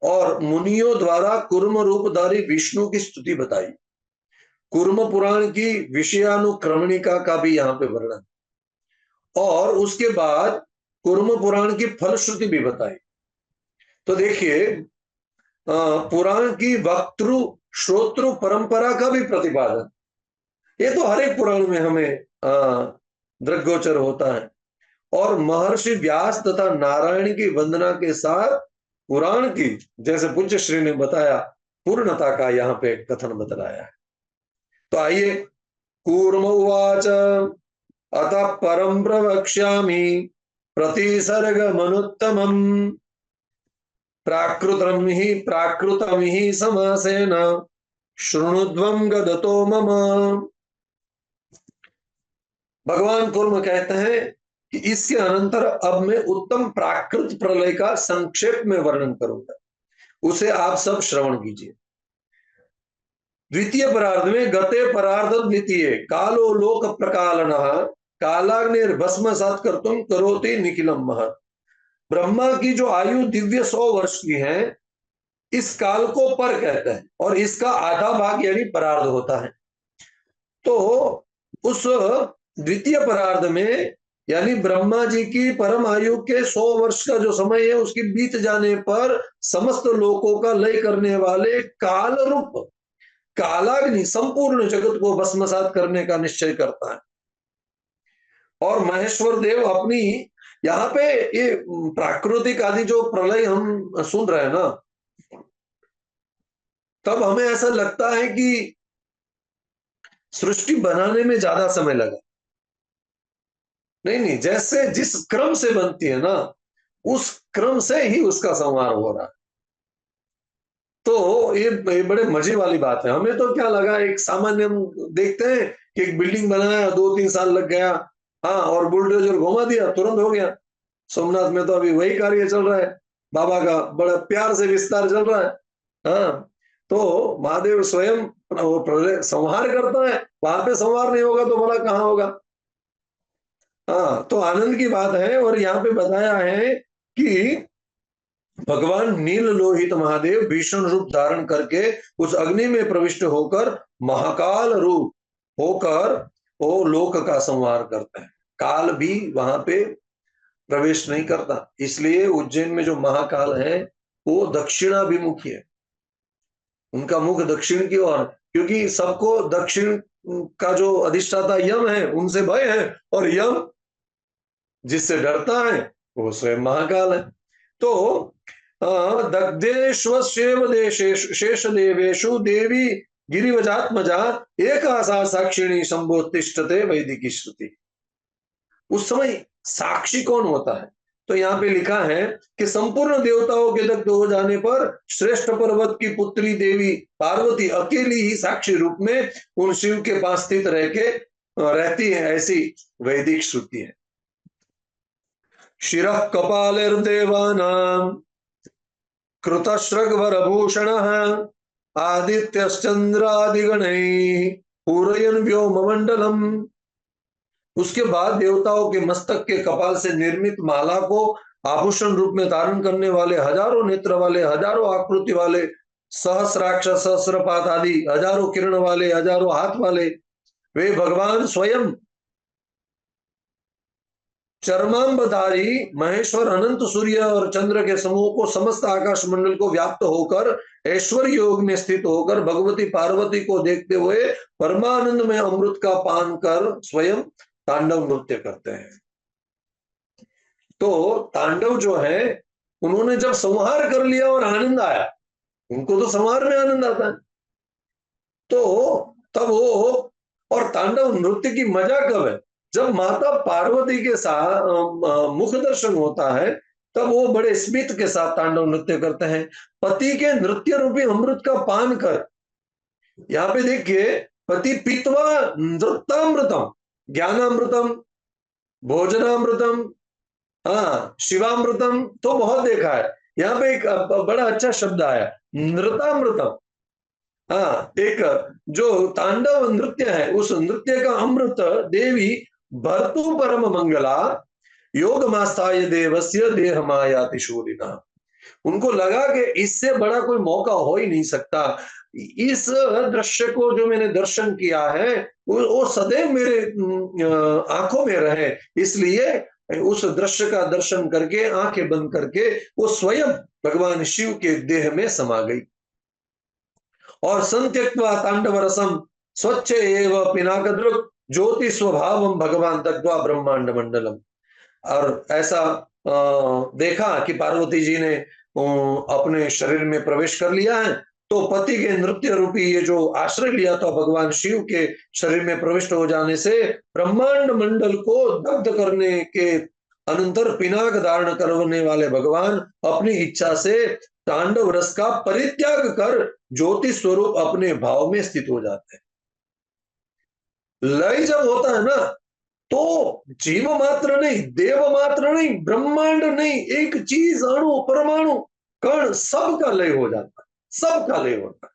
और मुनियों द्वारा कूर्म रूपधारी विष्णु की स्तुति बताई। कूर्म पुराण की विषयानुक्रमणिका का भी यहाँ पे वर्णन और उसके बाद कूर्म पुराण की फलश्रुति भी बताई। तो देखिए पुराण की वक्तृ श्रोत्रु परंपरा का भी प्रतिपादन, ये तो हर एक पुराण में हमें दृग्गोचर होता है। और महर्षि व्यास तथा नारायण की वंदना के साथ पुराण की, जैसे पूज्य श्री ने बताया, पूर्णता का यहाँ पे कथन बतलाया है। तो आइए कूर्म उवाच अतः परम प्रवक्ष्यामि प्रतिसर्गमनुत्तमम् प्राकृतम ही समासेन शृणुध्वं गदतो मम। भगवान कूर्म कहते हैं कि इसके अनंतर अब मैं उत्तम प्राकृत प्रलय का संक्षेप में वर्णन करूंगा, उसे आप सब श्रवण कीजिए। द्वितीय परार्ध में गते परार्ध द्वितीय कालो लोक प्रकालनः कालाग्निर्भस्मसात् कर्तुम करोति निखिलम महत्। ब्रह्मा की जो आयु दिव्य 100 वर्ष की है, इस काल को पर कहते हैं और इसका आधा भाग यानी परार्ध होता है। तो उस द्वितीय परार्ध में यानी ब्रह्मा जी की परम आयु के 100 वर्ष का जो समय है उसकी बीत जाने पर समस्त लोकों का लय करने वाले काल रूप कालाग्नि संपूर्ण जगत को भस्मसात करने का निश्चय करता है। और महेश्वर देव अपनी यहाँ पे ये प्राकृतिक आदि जो प्रलय हम सुन रहे हैं ना, तब हमें ऐसा लगता है कि सृष्टि बनाने में ज्यादा समय लगा। नहीं नहीं, जैसे जिस क्रम से बनती है ना, उस क्रम से ही उसका संहार हो रहा है। तो ये बड़े मजे वाली बात है। हमें तो क्या लगा, एक सामान्य हम देखते हैं कि एक बिल्डिंग बनाया 2-3 साल लग गया, हाँ, और बुलडोजर घुमा दिया तुरंत हो गया। सोमनाथ में तो अभी वही कार्य चल रहा है, बाबा का बड़ा प्यार से विस्तार चल रहा है। हाँ, तो महादेव स्वयं वो प्रलय संहार करता है, वहां पे संहार नहीं होगा तो भला कहाँ होगा। हाँ, तो आनंद की बात है। और यहाँ पे बताया है कि भगवान नील लोहित महादेव भीषण रूप धारण करके उस अग्नि में प्रविष्ट होकर महाकाल रूप होकर वो लोक का संहार करते हैं। काल भी वहां पे प्रवेश नहीं करता। इसलिए उज्जैन में जो महाकाल है वो दक्षिणाभिमुखी है, उनका मुख दक्षिण की ओर, क्योंकि सबको दक्षिण का जो अधिष्ठाता यम है उनसे भय है, और यम जिससे डरता है वो स्वयं महाकाल है। तो दग्धेष्वेव देशेषु शेष देवेशु देवी गिरिवजात्मजा एक आशा साक्षिणी संबोधिष्ठते वैदिकी श्रुति। उस समय साक्षी कौन होता है? तो यहाँ पे लिखा है कि संपूर्ण देवताओं के दग्ध हो जाने पर श्रेष्ठ पर्वत की पुत्री देवी पार्वती अकेली ही साक्षी रूप में उन शिव के पास स्थित रह के रहती है, ऐसी वैदिक श्रुति है। शिरः कपालिर्देवानां कृतश्रगवरभूषणः आदित्यश्चंद्रादिगणैः पूरयन् व्योममंडलम्। उसके बाद देवताओं के मस्तक के कपाल से निर्मित माला को आभूषण रूप में धारण करने वाले हजारों नेत्र वाले, हजारों आकृति वाले, सहस्राक्ष सहस्रपात आदि हजारों किरण वाले, हजारों हाथ वाले वे भगवान स्वयं चर्मांबधारी महेश्वर अनंत सूर्य और चंद्र के समूह को समस्त आकाश मंडल को व्याप्त होकर ऐश्वर्य योग में स्थित होकर भगवती पार्वती को देखते हुए परमानंद में अमृत का पान कर स्वयं तांडव नृत्य करते हैं। तो तांडव जो है, उन्होंने जब संहार कर लिया और आनंद आया, उनको तो संहार में आनंद आता है, तो तब वो, और तांडव नृत्य की मजा कब है? जब माता पार्वती के साथ मुख दर्शन होता है, तब वो बड़े स्मित के साथ तांडव नृत्य करते हैं। पति के नृत्य रूपी अमृत का पान कर, यहाँ पे देखिए, पति पीत्वा नृत्यामृतम, ज्ञानामृतम, भोजनामृतम, हाँ, शिवामृतम तो बहुत देखा है। यहाँ पे एक बड़ा अच्छा शब्द आया, नृतामृतम। हाँ, एक जो तांडव नृत्य है उस नृत्य का अमृत देवी भर्तु परम मंगला योग मास्ताय देवस्य देह मायाति शूरिना। उनको लगा कि इससे बड़ा कोई मौका हो ही नहीं सकता। इस दृश्य को जो मैंने दर्शन किया है वो सदैव मेरे आंखों में रहे, इसलिए उस दृश्य का दर्शन करके आंखें बंद करके वो स्वयं भगवान शिव के देह में समा गई। और संत्यक्त्वा तांडव रसम स्वच्छ एव पिनाकदृक् ज्योति स्वभावम भगवान तत्वा ब्रह्मांड मंडलम। और ऐसा देखा कि पार्वती जी ने अपने शरीर में प्रवेश कर लिया है, तो पति के नृत्य रूपी ये जो आश्रय लिया था भगवान शिव के शरीर में प्रविष्ट हो जाने से ब्रह्मांड मंडल को दग्ध करने के अनंतर पिनाक धारण करने वाले भगवान अपनी इच्छा से तांडव रस का परित्याग कर ज्योति स्वरूप अपने भाव में स्थित हो जाते हैं। लय जब होता है ना, तो जीव मात्र नहीं, देव मात्र नहीं, ब्रह्मांड नहीं, एक चीज, अणु, परमाणु, कण, सबका लय हो जाता है, सबका लय होता है।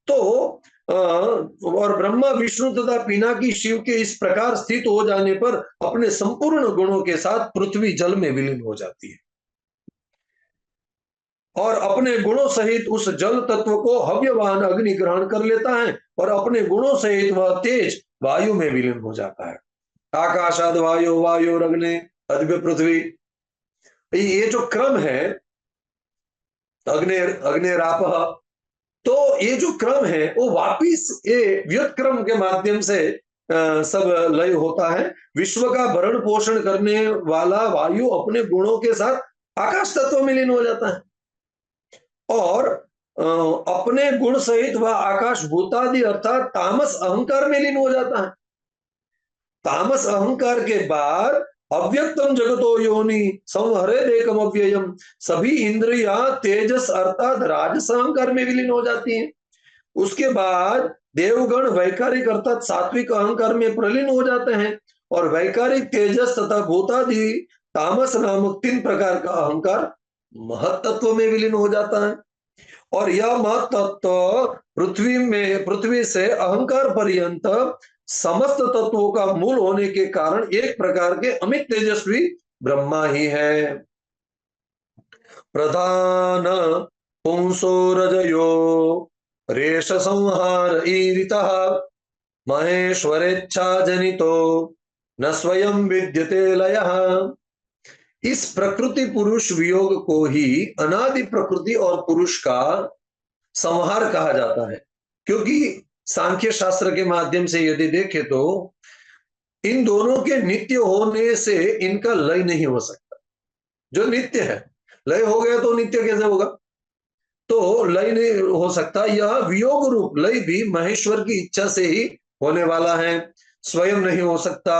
तो और ब्रह्मा विष्णु तथा पिनाकी शिव के इस प्रकार स्थित हो जाने पर अपने संपूर्ण गुणों के साथ पृथ्वी जल में विलीन हो जाती है और अपने गुणों सहित उस जल तत्व को हव्यवान अग्नि ग्रहण कर लेता है और अपने गुणों सहित वह तेज वायु में विलीन हो जाता है। आकाशाद वायो, वायोरग्ने, अद्य पृथ्वी। ये जो क्रम है, अग्नि अग्निरापः, तो ये जो क्रम है वो वापिस ये व्युत्क्रम के माध्यम से सब लय होता है। विश्व का भरण पोषण करने वाला वायु अपने गुणों के साथ आकाश तत्व में लीन हो जाता है, और अपने गुण सहित वह आकाश भूतादि अर्थात तामस अहंकार में लीन हो जाता है। तामस अहंकार के बाद अव्यक्तम जगतो योनि संहरेद एकम अव्ययम, सभी इंद्रिया तेजस अर्थात राजस अहंकार में विलीन हो जाती हैं। उसके बाद देवगण वैकारिक अर्थात सात्विक अहंकार में प्रलीन हो जाते हैं, और वैकारिक तेजस तथा भूतादि तामस नामक 3 प्रकार का अहंकार महत्त्व में विलीन हो जाता है। और यह महत्त्व पृथ्वी से अहंकार पर्यंत समस्त तत्वों का मूल होने के कारण एक प्रकार के अमित तेजस्वी ब्रह्मा ही है। प्रधान पुंसो रजयो रेश संहार ईरितः महेश्वरेच्छा जनितो न स्वयं विद्यते लयः। इस प्रकृति पुरुष वियोग को ही अनादि प्रकृति और पुरुष का संहार कहा जाता है, क्योंकि सांख्य शास्त्र के माध्यम से यदि देखें तो इन दोनों के नित्य होने से इनका लय नहीं हो सकता। जो नित्य है, लय हो गया तो नित्य कैसे होगा? तो लय नहीं हो सकता। यह वियोग रूप लय भी महेश्वर की इच्छा से ही होने वाला है, स्वयं नहीं हो सकता।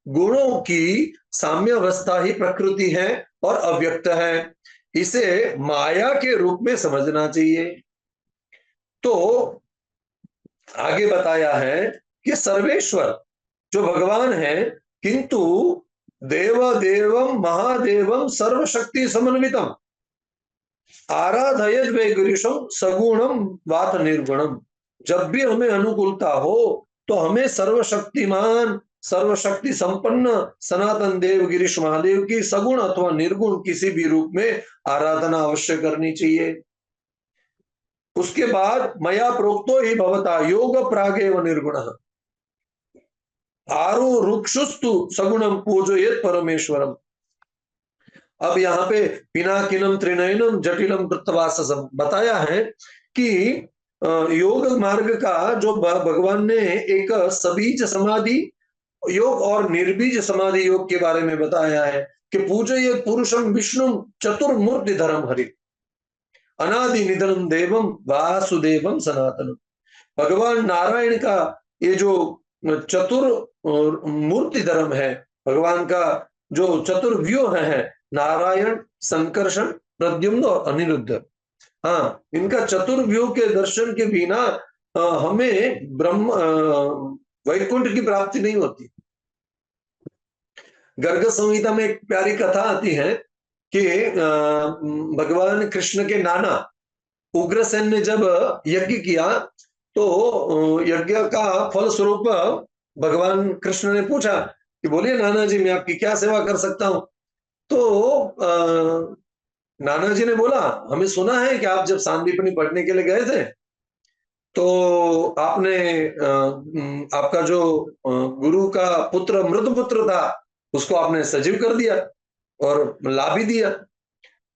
गुणों की साम्यावस्था ही प्रकृति है और अव्यक्त है, इसे माया के रूप में समझना चाहिए। तो आगे बताया है कि सर्वेश्वर जो भगवान है, किंतु देव देवम महादेवम सर्वशक्ति समन्वितम आराधयत वे गिरीशम सगुणम वात निर्गुणम। जब भी हमें अनुकूलता हो तो हमें सर्वशक्तिमान सर्वशक्ति संपन्न सनातन देव गिरीश महादेव की सगुण अथवा निर्गुण किसी भी रूप में आराधना अवश्य करनी चाहिए। उसके बाद मया प्रोक्तो ही भवता योग प्रागेव निर्गुण आरु रुक्षुस्तु सगुणम पूजयेत परमेश्वरम। अब यहाँ पे पिनाकिनम त्रिनयनम जटिलम वृत्तवाससम बताया है कि योग मार्ग का जो भगवान ने एक सबीज समाधि योग और निर्बीज समाधि योग के बारे में बताया है कि पूजये पुरुषम विष्णु चतुर्मूर्ति धर्म हरि अनादि निधनम देवम वासुदेवम सनातनम। भगवान नारायण का ये जो चतुर मूर्ति धर्म है, भगवान का जो चतुर्व्यूह है, नारायण, संकर्षण, प्रद्युम्न और अनिरुद्ध, हाँ, इनका चतुर्व्यूह के दर्शन के बिना हमें ब्रह्म वैकुंठ की प्राप्ति नहीं होती। गर्ग संहिता में एक प्यारी कथा आती है कि भगवान कृष्ण के नाना उग्रसेन ने जब यज्ञ किया तो यज्ञ का फल स्वरूप भगवान कृष्ण ने पूछा कि बोलिए नाना जी, मैं आपकी क्या सेवा कर सकता हूं? तो नाना जी ने बोला, हमें सुना है कि आप जब सांदीपनि पढ़ने के लिए गए थे तो आपने आपका जो गुरु का पुत्र मृतपुत्र था उसको आपने सजीव कर दिया और ला भी दिया।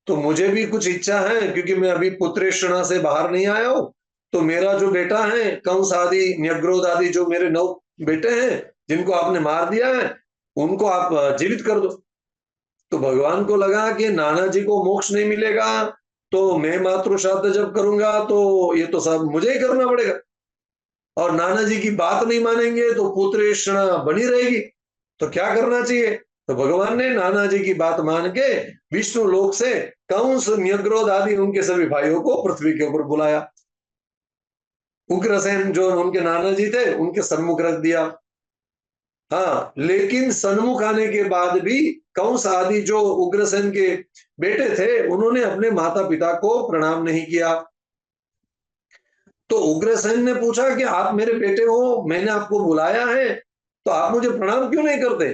तो मुझे भी कुछ इच्छा है, क्योंकि मैं अभी पुत्रेषणा से बाहर नहीं आया हूं, तो मेरा जो बेटा है कंस आदि न्यग्रोध आदि जो मेरे 9 बेटे हैं जिनको आपने मार दिया है, उनको आप जीवित कर दो। तो भगवान को लगा कि नाना जी को मोक्ष नहीं मिलेगा, तो मैं मातृ श्राद्ध जब करूंगा तो ये तो सब मुझे ही करना पड़ेगा, और नाना जी की बात नहीं मानेंगे तो पुत्रेषणा बनी रहेगी। तो क्या करना चाहिए? तो भगवान ने नाना जी की बात मान के विष्णु लोक से कंस न्यग्रोध आदि उनके सभी भाइयों को पृथ्वी के ऊपर बुलाया। उग्रसेन जो उनके नाना जी थे उनके सन्मुख रख दिया। हाँ, लेकिन सन्मुख आने के बाद भी कंस आदि जो उग्रसेन के बेटे थे उन्होंने अपने माता पिता को प्रणाम नहीं किया। तो उग्रसेन ने पूछा कि आप मेरे बेटे हो, मैंने आपको बुलाया है, तो आप मुझे प्रणाम क्यों नहीं करते?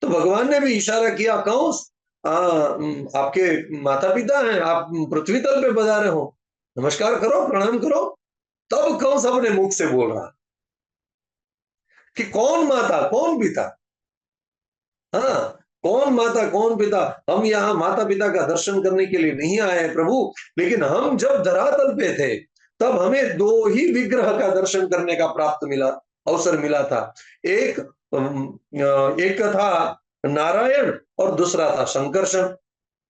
तो भगवान ने भी इशारा किया, कंस आपके माता पिता हैं, आप पृथ्वी तल पे पधारे हो, नमस्कार करो, प्रणाम करो। तब कंस अपने मुख से बोल रहा कि कौन माता कौन पिता, हाँ, कौन माता कौन पिता, हम यहाँ माता पिता का दर्शन करने के लिए नहीं आए हैं प्रभु, लेकिन हम जब धरातल पे थे तब हमें दो ही विग्रह का दर्शन करने का प्राप्त मिला, अवसर मिला था। एक एक था नारायण और दूसरा था संकर्षण।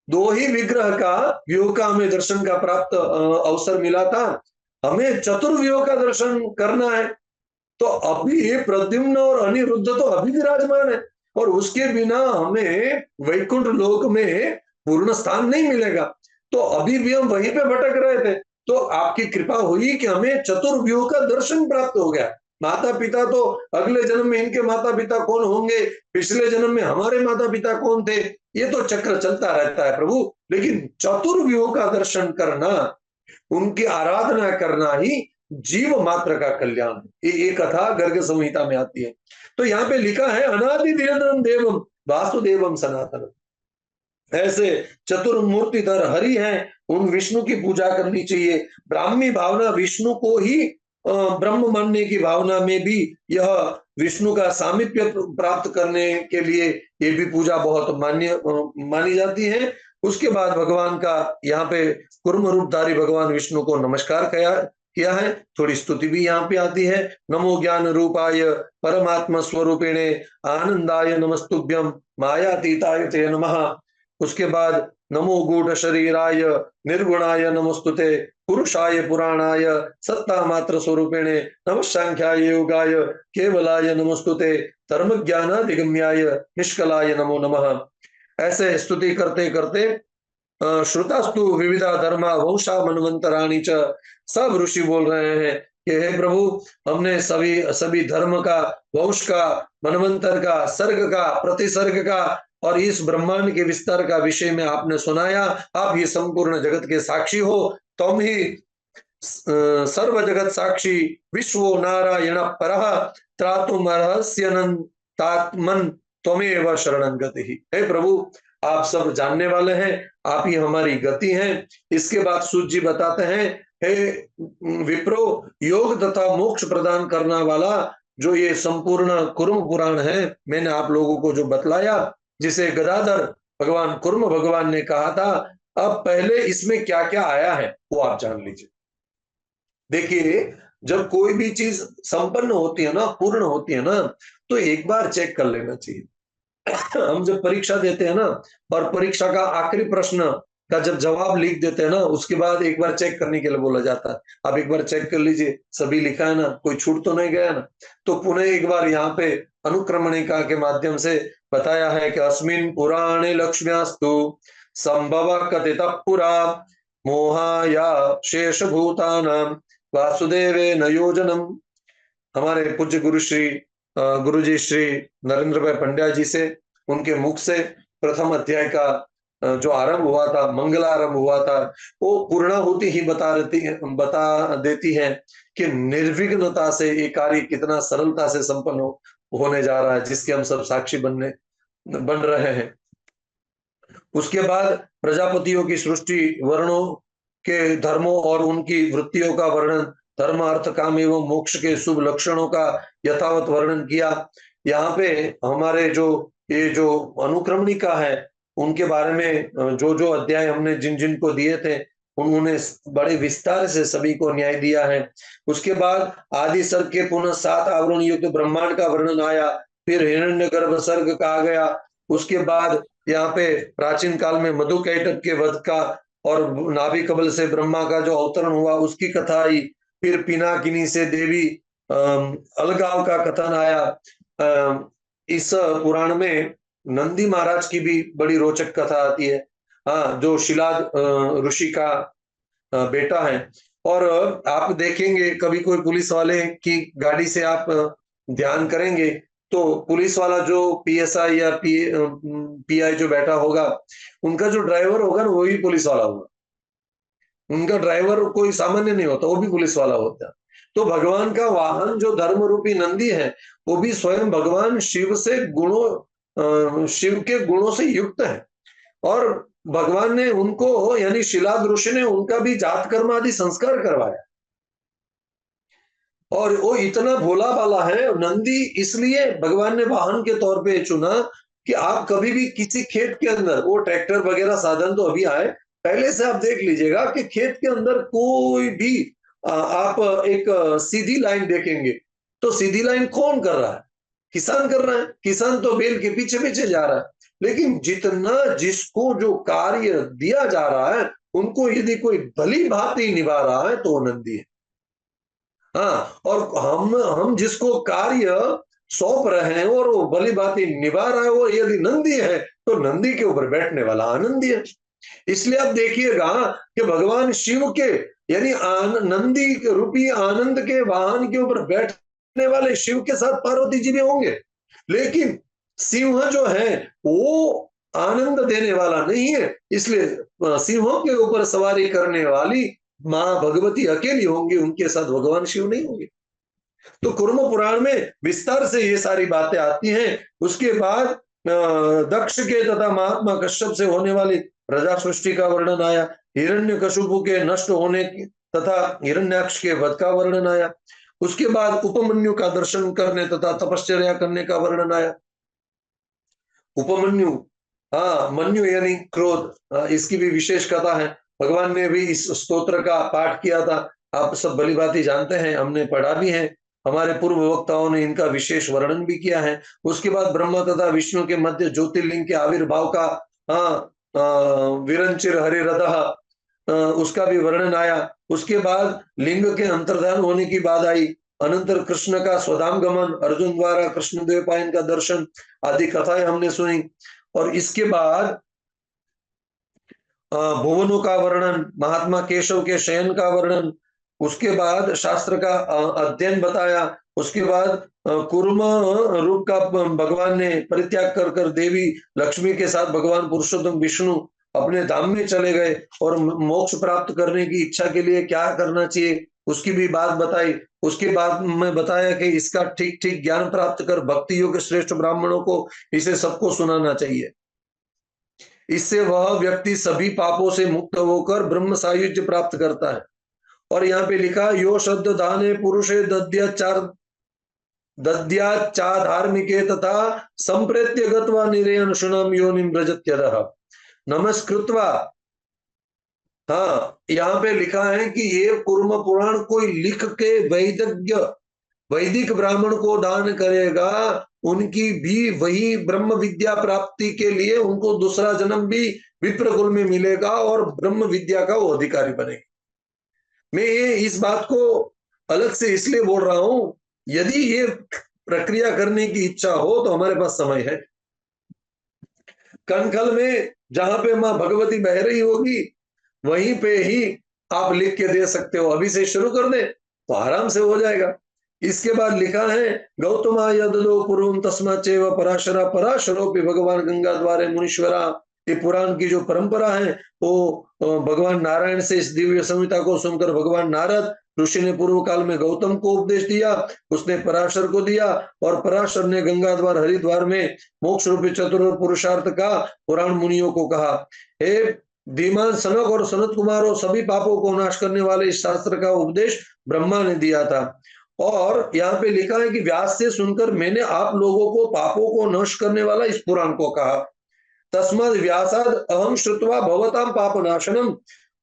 दो ही विग्रह का व्यूह का हमें दर्शन का प्राप्त अवसर मिला था। हमें चतुर्व्यूह का दर्शन करना है, तो अभी ये प्रद्युम्न और अनिरुद्ध तो अभी विराजमान है, और उसके बिना हमें वैकुंठ लोक में पूर्ण स्थान नहीं मिलेगा। तो अभी भी हम वहीं पे भटक रहे थे, तो आपकी कृपा हुई कि हमें चतुर्व्यूह का दर्शन प्राप्त हो गया। माता पिता तो अगले जन्म में इनके माता पिता कौन होंगे, पिछले जन्म में हमारे माता पिता कौन थे, ये तो चक्र चलता रहता है प्रभु। लेकिन चतुर्व्यूह का दर्शन करना, उनकी आराधना करना ही जीव मात्र का कल्याण है। ये कथा गर्ग संहिता में आती है। तो यहाँ पे लिखा है अनादि देवम वासुदेवम सनातन। ऐसे चतुर्मूर्तिधर हरि हैं, उन विष्णु की पूजा करनी चाहिए। ब्राह्मी भावना विष्णु को ही ब्रह्म मानने की भावना में भी यह विष्णु का सामीप्य प्राप्त करने के लिए ये भी पूजा बहुत मान्य मानी जाती है। उसके बाद भगवान का यहाँ पे कुर्म रूपधारी भगवान विष्णु को नमस्कार किया है। थोड़ी स्तुति भी यहाँ पे आती है। नमो ज्ञान रूपाय परमात्मा स्वरूपिणे आनंदाय नमस्तुभ्यम मायातीताय ते नमः। उसके बाद नमो गूढ़ शरीराय निर्गुणाय नमस्तुते पुरुषाय पुराणाय सत्ता मात्र स्वरूपिणे नमः सांख्याय योगाय केवलाय नमस्तुते धर्म ज्ञानाधिगम्याय निष्कलाय नमो नमः। ऐसे स्तुति करते करते श्रुतास्तु विविधा धर्मा वंशा मनवंतराणी च, सब ऋषि बोल रहे हैं कि हे प्रभु, हमने सभी सभी धर्म का, वंश का, मनवंतर का, सर्ग का, प्रतिसर्ग का और इस ब्रह्मांड के विस्तार का विषय में आपने सुनाया। आप ये संपूर्ण जगत के साक्षी हो, तुम ही सर्व जगत साक्षी विश्वो नारायण परः त्रातुम अर्हस्यनन्तात्मन् त्वमेव शरणं गतिः। हे प्रभु, आप सब जानने वाले हैं, आप ही हमारी गति हैं। इसके बाद सूत जी बताते हैं, हे विप्रो, योग तथा मोक्ष प्रदान करना वाला जो ये संपूर्ण कुर्म पुराण है, मैंने आप लोगों को जो बतलाया, जिसे गदाधर भगवान कुर्म भगवान ने कहा था, अब पहले इसमें क्या क्या आया है वो आप जान लीजिए। देखिए, जब कोई भी चीज संपन्न होती है ना, पूर्ण होती है ना, तो एक बार चेक कर लेना चाहिए। हम जब परीक्षा देते हैं ना, और परीक्षा का आखिरी प्रश्न का जब जवाब लिख देते हैं ना, उसके बाद एक बार चेक करने के लिए बोला जाता है, आप एक बार चेक कर लीजिए सभी लिखा है ना, कोई छूट तो नहीं गया ना। तो पुनः एक बार यहाँ पे अनुक्रमणिका के माध्यम से बताया है कि अस्मिन पुराणे लक्ष्म्यास्तु संभव कथित पुरा मोहाया शेष भूतानाम वासुदेवे न योजनम। हमारे पूज्य गुरु जी श्री नरेंद्र भाई पंड्या जी से, उनके मुख से प्रथम अध्याय का जो आरंभ हुआ था, मंगलारंभ हुआ था, वो पूर्णाहुति ही बता देती है कि निर्विघ्नता से ये कार्य कितना सरलता से संपन्न होने जा रहा है, जिसके हम सब साक्षी बन रहे हैं। उसके बाद प्रजापतियों की सृष्टि, वर्णों के धर्मों और उनकी वृत्तियों का वर्णन, धर्म अर्थ काम एवं मोक्ष के शुभ लक्षणों का यथावत वर्णन किया। यहाँ पे हमारे जो ये जो अनुक्रमणिका है, उनके बारे में जो जो अध्याय हमने जिन जिन को दिए थे, उन्होंने बड़े विस्तार से सभी को न्याय दिया है। उसके बाद आदि सर्ग के पुनः 7 आवरण युक्त ब्रह्मांड का वर्णन आया, फिर हिरण्यगर्भ सर्ग कहा गया। उसके बाद यहाँ पे प्राचीन काल में मधुकैटभ के वध का और नाभि कमल से ब्रह्मा का जो अवतरण हुआ उसकी कथा आई। फिर पिनाकिनी से देवी अलगाव का कथन आया। इस पुराण में नंदी महाराज की भी बड़ी रोचक कथा आती है, हाँ, जो शिलाद ऋषि का बेटा है। और आप देखेंगे कभी कोई पुलिस वाले की गाड़ी से आप ध्यान करेंगे, तो पुलिस वाला जो पीएसआई या पीआई जो बैठा होगा, उनका जो ड्राइवर होगा ना, वो भी पुलिस वाला होगा। उनका ड्राइवर कोई सामान्य नहीं होता, वो भी पुलिस वाला होता है। तो भगवान का वाहन जो धर्म रूपी नंदी है, वो भी स्वयं भगवान शिव से शिव के गुणों से युक्त है। और भगवान ने उनको, यानी शिलाद ऋषि ने उनका भी जात कर्म आदि संस्कार करवाया। और वो इतना भोला भाला है, नंदी इसलिए भगवान ने वाहन के तौर पे चुना कि आप कभी भी किसी खेत के अंदर, वो ट्रैक्टर वगैरह साधन तो अभी आए, पहले से आप देख लीजिएगा कि खेत के अंदर कोई भी आप एक सीधी लाइन देखेंगे तो सीधी लाइन कौन कर रहा है? किसान कर रहा है। किसान तो बैल के पीछे पीछे जा रहा है। लेकिन जितना जिसको जो कार्य दिया जा रहा है, उनको यदि कोई भली भांति निभा रहा है तो वो नंदी है। हाँ, और हम जिसको कार्य सौंप रहे हैं और वो भली भांति निभा रहा है, वो यदि नंदी है तो नंदी के ऊपर बैठने वाला आनंदी है। इसलिए आप देखिएगा कि भगवान शिव के यानी नंदी रूपी आनंद के वाहन के ऊपर बैठने वाले शिव के साथ पार्वती जी भी होंगे, लेकिन सिंह जो है वो आनंद देने वाला नहीं है। इसलिए सिंहों के ऊपर सवारी करने वाली मां भगवती अकेली होंगी, उनके साथ भगवान शिव नहीं होंगे। तो कुर्म पुराण में विस्तार से ये सारी बातें आती हैं। उसके बाद दक्ष के तथा महात्मा कश्यप से होने वाली प्रजा सृष्टि का वर्णन आया, हिरण्यकशिपु के नष्ट होने तथा हिरण्याक्ष के वध का वर्णन आया। उसके बाद उपमन्यु का दर्शन करने तथा तपश्चर्या करने का वर्णन आया। उपमन्यु, हाँ, मन्यु यानी क्रोध, इसकी भी विशेष कथा है। भगवान ने भी इस स्तोत्र का पाठ किया था, आप सब भली भांति जानते हैं, हमने पढ़ा भी है। हमारे पूर्व वक्ताओं ने इनका विशेष वर्णन भी किया है। उसके बाद ब्रह्मा तथा विष्णु के मध्य ज्योतिर्लिंग के आविर्भाव का, विरंचिर हरिरथः, उसका भी वर्णन आया। उसके बाद लिंग के अंतर्धान होने की बात आई। अनंतर कृष्ण का स्वधाम गमन, अर्जुन द्वारा कृष्ण द्वैपायन का दर्शन आदि कथाएं हमने सुनी। और इसके बाद भुवनों का वर्णन, महात्मा केशव के शयन का वर्णन, उसके बाद शास्त्र का अध्ययन बताया। उसके बाद कुर्म रूप का भगवान ने परित्याग कर कर देवी लक्ष्मी के साथ भगवान पुरुषोत्तम विष्णु अपने धाम में चले गए और मोक्ष प्राप्त करने की इच्छा के लिए क्या करना चाहिए उसकी भी बात बताई। उसके बाद मैं बताया कि इसका ठीक ठीक ज्ञान प्राप्त कर भक्ति योग्य श्रेष्ठ ब्राह्मणों को इसे सबको सुनाना चाहिए। इससे वह व्यक्ति सभी पापों से मुक्त होकर ब्रह्म सायुज्य प्राप्त करता है। और यहाँ पे लिखा, यो शब्द दाने पुरुषे दद्याचा धार्मिके तथा संप्रेत्य गत्वा निरयनुषणम योनिम व्रजत्यधः नमस्कृत्वा। हाँ, यहाँ पे लिखा है कि ये कुर्म पुराण कोई लिख के वैदिक ब्राह्मण को दान करेगा, उनकी भी वही ब्रह्म विद्या प्राप्ति के लिए उनको दूसरा जन्म भी विप्र कुल में मिलेगा और ब्रह्म विद्या का वो अधिकारी बनेगा। मैं ये इस बात को अलग से इसलिए बोल रहा हूं, यदि ये प्रक्रिया करने की इच्छा हो तो हमारे पास समय है। कनखल में जहां पे मां भगवती बह रही होगी वहीं पे ही आप लिख के दे सकते हो, अभी से शुरू कर दे तो आराम से हो जाएगा। इसके बाद लिखा है, गौतमा यदलो पूर्वम तस्मा चैव पराशरा पराशरोपि भगवान गंगा द्वारे मुनीश्वरा। ये पुराण की जो परंपरा है वो भगवान नारायण से इस दिव्य संहिता को सुनकर भगवान नारद ऋषि ने पूर्व काल में गौतम को उपदेश दिया, उसने पराशर को दिया और पराशर ने गंगा द्वार हरिद्वार में मोक्ष रूपी चतुर पुरुषार्थ का पुराण मुनियों को कहा। हे धीमान सनक और सनत कुमारों, सभी पापों को नाश करने वाले इस शास्त्र का उपदेश ब्रह्मा ने दिया था। और यहाँ पे लिखा है कि व्यास से सुनकर मैंने आप लोगों को पापों को नष्ट करने वाला इस पुराण को कहा। तस्माद व्यासाद अहम श्रुत्वा भवताम पाप नाशनम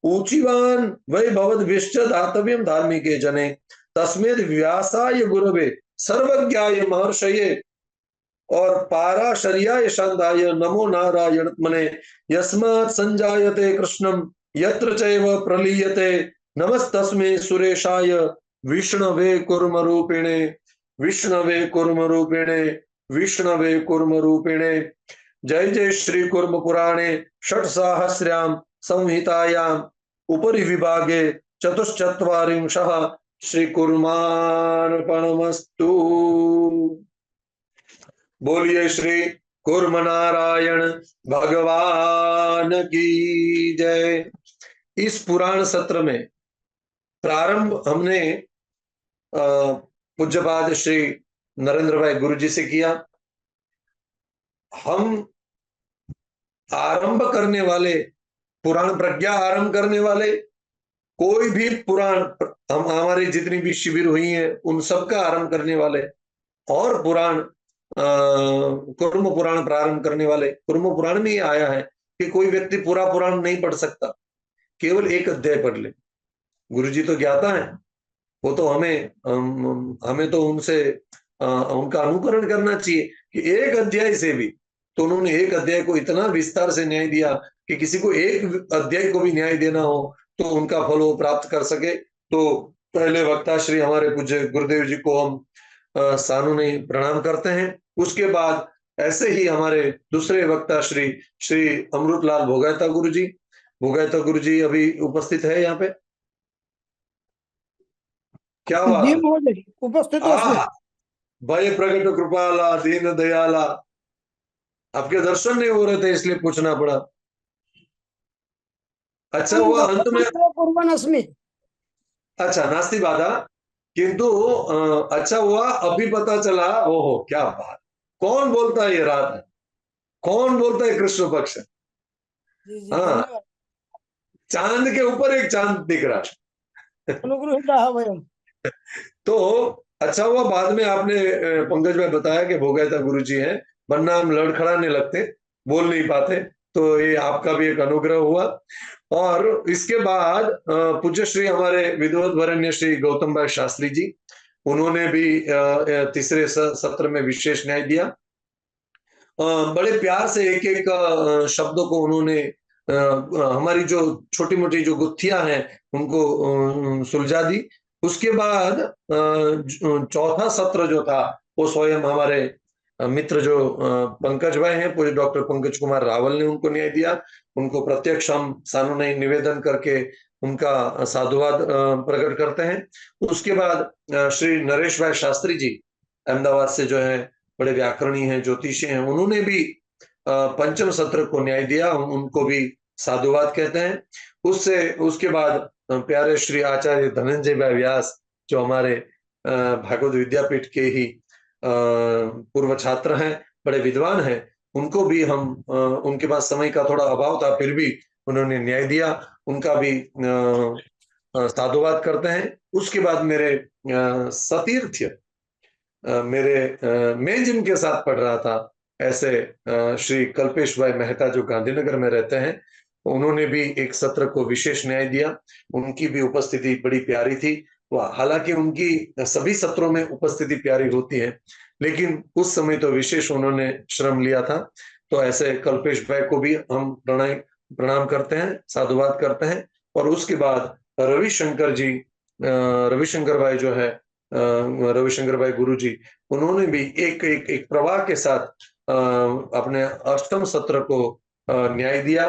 ऊचिवान वै भवद विश्च दातव्यम धार्मिके जने तस्मेद व्यासाय गुरवे सर्वज्ञाय महर्षये और पाराशर्याय शांताय नमो नारायणात्मने यस्मात् संजायते कृष्णम यत्र चैव प्रलीयते नमस्तस्मै सुरेशाय विष्णवे कुर्म रूपिणे विष्णवे कुर्म रूपिणे विष्णवे कुर्म रूपिणे। जय जय श्री कुर्म पुराणे षट्साहस्र्यां संहितायां उपरि विभागे चतुश्चत्वारिंशः श्री कुर्मार्पणमस्तु। बोलिए श्री कुर्म नारायण भगवान की जय। इस पुराण सत्र में प्रारंभ हमने पूज्यपाद श्री नरेंद्र भाई गुरु जी से किया। हम आरंभ करने वाले, पुराण प्रज्ञा आरंभ करने वाले, कोई भी पुराण, हम हमारी जितनी भी शिविर हुई है उन सबका आरंभ करने वाले और पुराण कुर्म पुराण प्रारंभ करने वाले, कुर्म पुराण में ये आया है कि कोई व्यक्ति पूरा पुराण नहीं पढ़ सकता, केवल एक अध्याय पढ़ ले। गुरु जी तो ज्ञाता है, वो तो हमें तो उनसे उनका अनुकरण करना चाहिए कि एक अध्याय से भी, तो उन्होंने एक अध्याय को इतना विस्तार से न्याय दिया कि किसी को एक अध्याय को भी न्याय देना हो तो उनका फल वो प्राप्त कर सके। तो पहले वक्ता श्री हमारे पूज्य गुरुदेव जी को हम सानुनय प्रणाम करते हैं। उसके बाद ऐसे ही हमारे दूसरे वक्ता श्री श्री अमृतलाल भोगायता गुरु जी, भोगायता गुरु जी अभी उपस्थित है यहाँ पे? क्या जी बात, महोदय, उपस्थित आ भय प्रकट कृपाला दीन दयाला, आपके दर्शन नहीं हो रहे थे इसलिए पूछना पड़ा। अच्छा हुआ अंत में, कुर्बन अस्मि। अच्छा नास्ति बाधा, किंतु अच्छा हुआ अभी पता चला। ओहो क्या बात, कौन बोलता है ये रात है, कौन बोलता है कृष्ण पक्ष? जी जी हाँ, धन्यवाद। चांद के ऊपर एक चांद दिख रहा है। अनुगृहीतः वयम्। तो अच्छा हुआ बाद में आपने पंकज भाई बताया कि भोगायता गुरु जी हैं, वरना हम लड़खड़ाने लगते, बोल नहीं पाते। तो ये आपका भी एक अनुग्रह हुआ। और इसके बाद पूज्य श्री हमारे विद्वत वरेण्य श्री गौतम भाई शास्त्री जी, उन्होंने भी तीसरे सत्र में विशेष न्याय दिया। बड़े प्यार से एक एक शब्दों को उन्होंने हमारी जो छोटी मोटी जो गुत्थियां हैं उनको सुलझा दी। उसके बाद चौथा सत्र जो था वो स्वयं हमारे मित्र जो पंकज भाई हैं, पूरे डॉक्टर पंकज कुमार रावल ने उनको न्याय दिया। उनको प्रत्यक्ष हम सानुनय निवेदन करके उनका साधुवाद प्रकट करते हैं। उसके बाद श्री नरेश भाई शास्त्री जी अहमदाबाद से जो है, बड़े व्याकरणी हैं, ज्योतिषी हैं, उन्होंने भी पंचम सत्र को न्याय दिया, हम उनको भी साधुवाद कहते हैं। उससे उसके बाद प्यारे श्री आचार्य धनंजय भाई व्यास जो हमारे भागवत विद्यापीठ के ही पूर्व छात्र हैं, बड़े विद्वान हैं, उनको भी हम उनके पास समय का थोड़ा अभाव था फिर भी उन्होंने न्याय दिया, उनका भी साधुवाद करते हैं। उसके बाद मेरे सतीर्थ्य मैं जिनके साथ पढ़ रहा था ऐसे श्री कल्पेश भाई मेहता जो गांधीनगर में रहते हैं, उन्होंने भी एक सत्र को विशेष न्याय दिया। उनकी भी उपस्थिति बड़ी प्यारी थी। हालांकि उनकी सभी सत्रों में उपस्थिति प्यारी होती है, लेकिन उस समय तो विशेष उन्होंने श्रम लिया था। तो ऐसे कल्पेश भाई को भी हम प्रणाम करते हैं, साधुवाद करते हैं। और उसके बाद रविशंकर जी, रविशंकर भाई जो है, रविशंकर भाई गुरु जी, उन्होंने भी एक प्रवाह के साथ अपने अष्टम सत्र को न्याय दिया।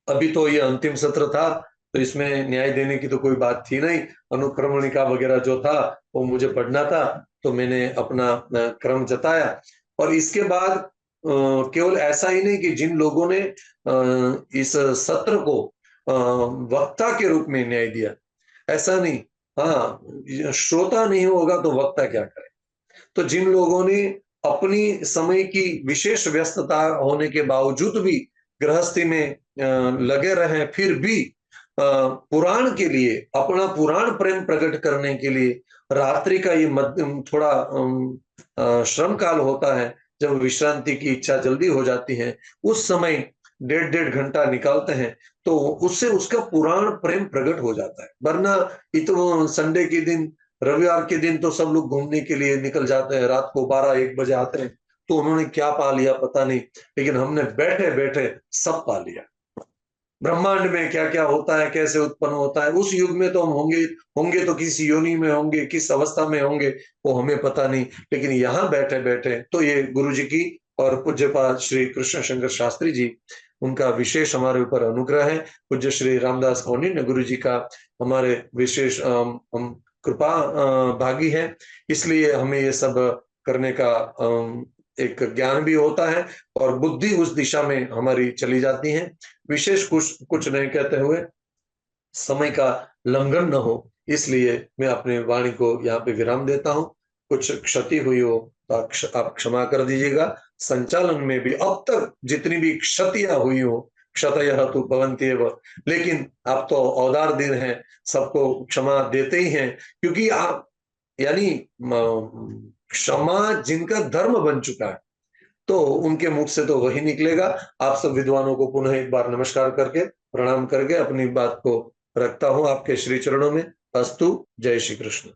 अभी तो ये अंतिम सत्र था, तो इसमें न्याय देने की तो कोई बात थी नहीं, अनुक्रमणिका वगैरह जो था वो मुझे पढ़ना था, तो मैंने अपना क्रम जताया। और इसके बाद केवल ऐसा ही नहीं कि जिन लोगों ने इस सत्र को वक्ता के रूप में न्याय दिया, ऐसा नहीं, हाँ श्रोता नहीं होगा तो वक्ता क्या करे। तो जिन लोगों ने अपनी समय की विशेष व्यस्तता होने के बावजूद भी गृहस्थी में लगे रहे, फिर भी पुराण के लिए, अपना पुराण प्रेम प्रकट करने के लिए रात्रि का ये मध्यम थोड़ा श्रम काल होता है, जब विश्रांति की इच्छा जल्दी हो जाती है, उस समय 1.5 घंटा निकालते हैं, तो उससे उसका पुराण प्रेम प्रकट हो जाता है। वरना तो संडे के दिन, रविवार के दिन तो सब लोग घूमने के लिए निकल जाते हैं, रात को 12-1 बजे आते हैं, तो उन्होंने क्या पा लिया पता नहीं, लेकिन हमने बैठे बैठे सब पा लिया। ब्रह्मांड में क्या क्या होता है, कैसे उत्पन्न होता है, उस युग में तो हम होंगे होंगे तो किस योनि में होंगे, किस अवस्था में होंगे, वो हमें पता नहीं, लेकिन यहाँ बैठे बैठे तो ये गुरु जी की और पूज्यपाद श्री कृष्ण शंकर शास्त्री जी, उनका विशेष हमारे ऊपर अनुग्रह है। पूज्य श्री रामदास कौंडिन्य गुरु जी का हमारे विशेष हम कृपा भागी है, इसलिए हमें ये सब करने का एक ज्ञान भी होता है और बुद्धि उस दिशा में हमारी चली जाती है। विशेष कुछ कुछ नहीं कहते हुए, समय का लंघन न हो, इसलिए मैं अपने वाणी को यहाँ पे विराम देता हूँ। कुछ क्षति हुई हो तो आप क्षमा कर दीजिएगा। संचालन में भी अब तक जितनी भी क्षतियां हुई हो, क्षतयः तु भवन्त्येव, लेकिन आप तो औदार दिन हैं, सबको क्षमा देते ही हैं, क्योंकि आप यानी क्षमा जिनका धर्म बन चुका है, तो उनके मुख से तो वही निकलेगा। आप सब विद्वानों को पुनः एक बार नमस्कार करके, प्रणाम करके अपनी बात को रखता हूं आपके श्री चरणों में। अस्तु। जय श्री कृष्ण।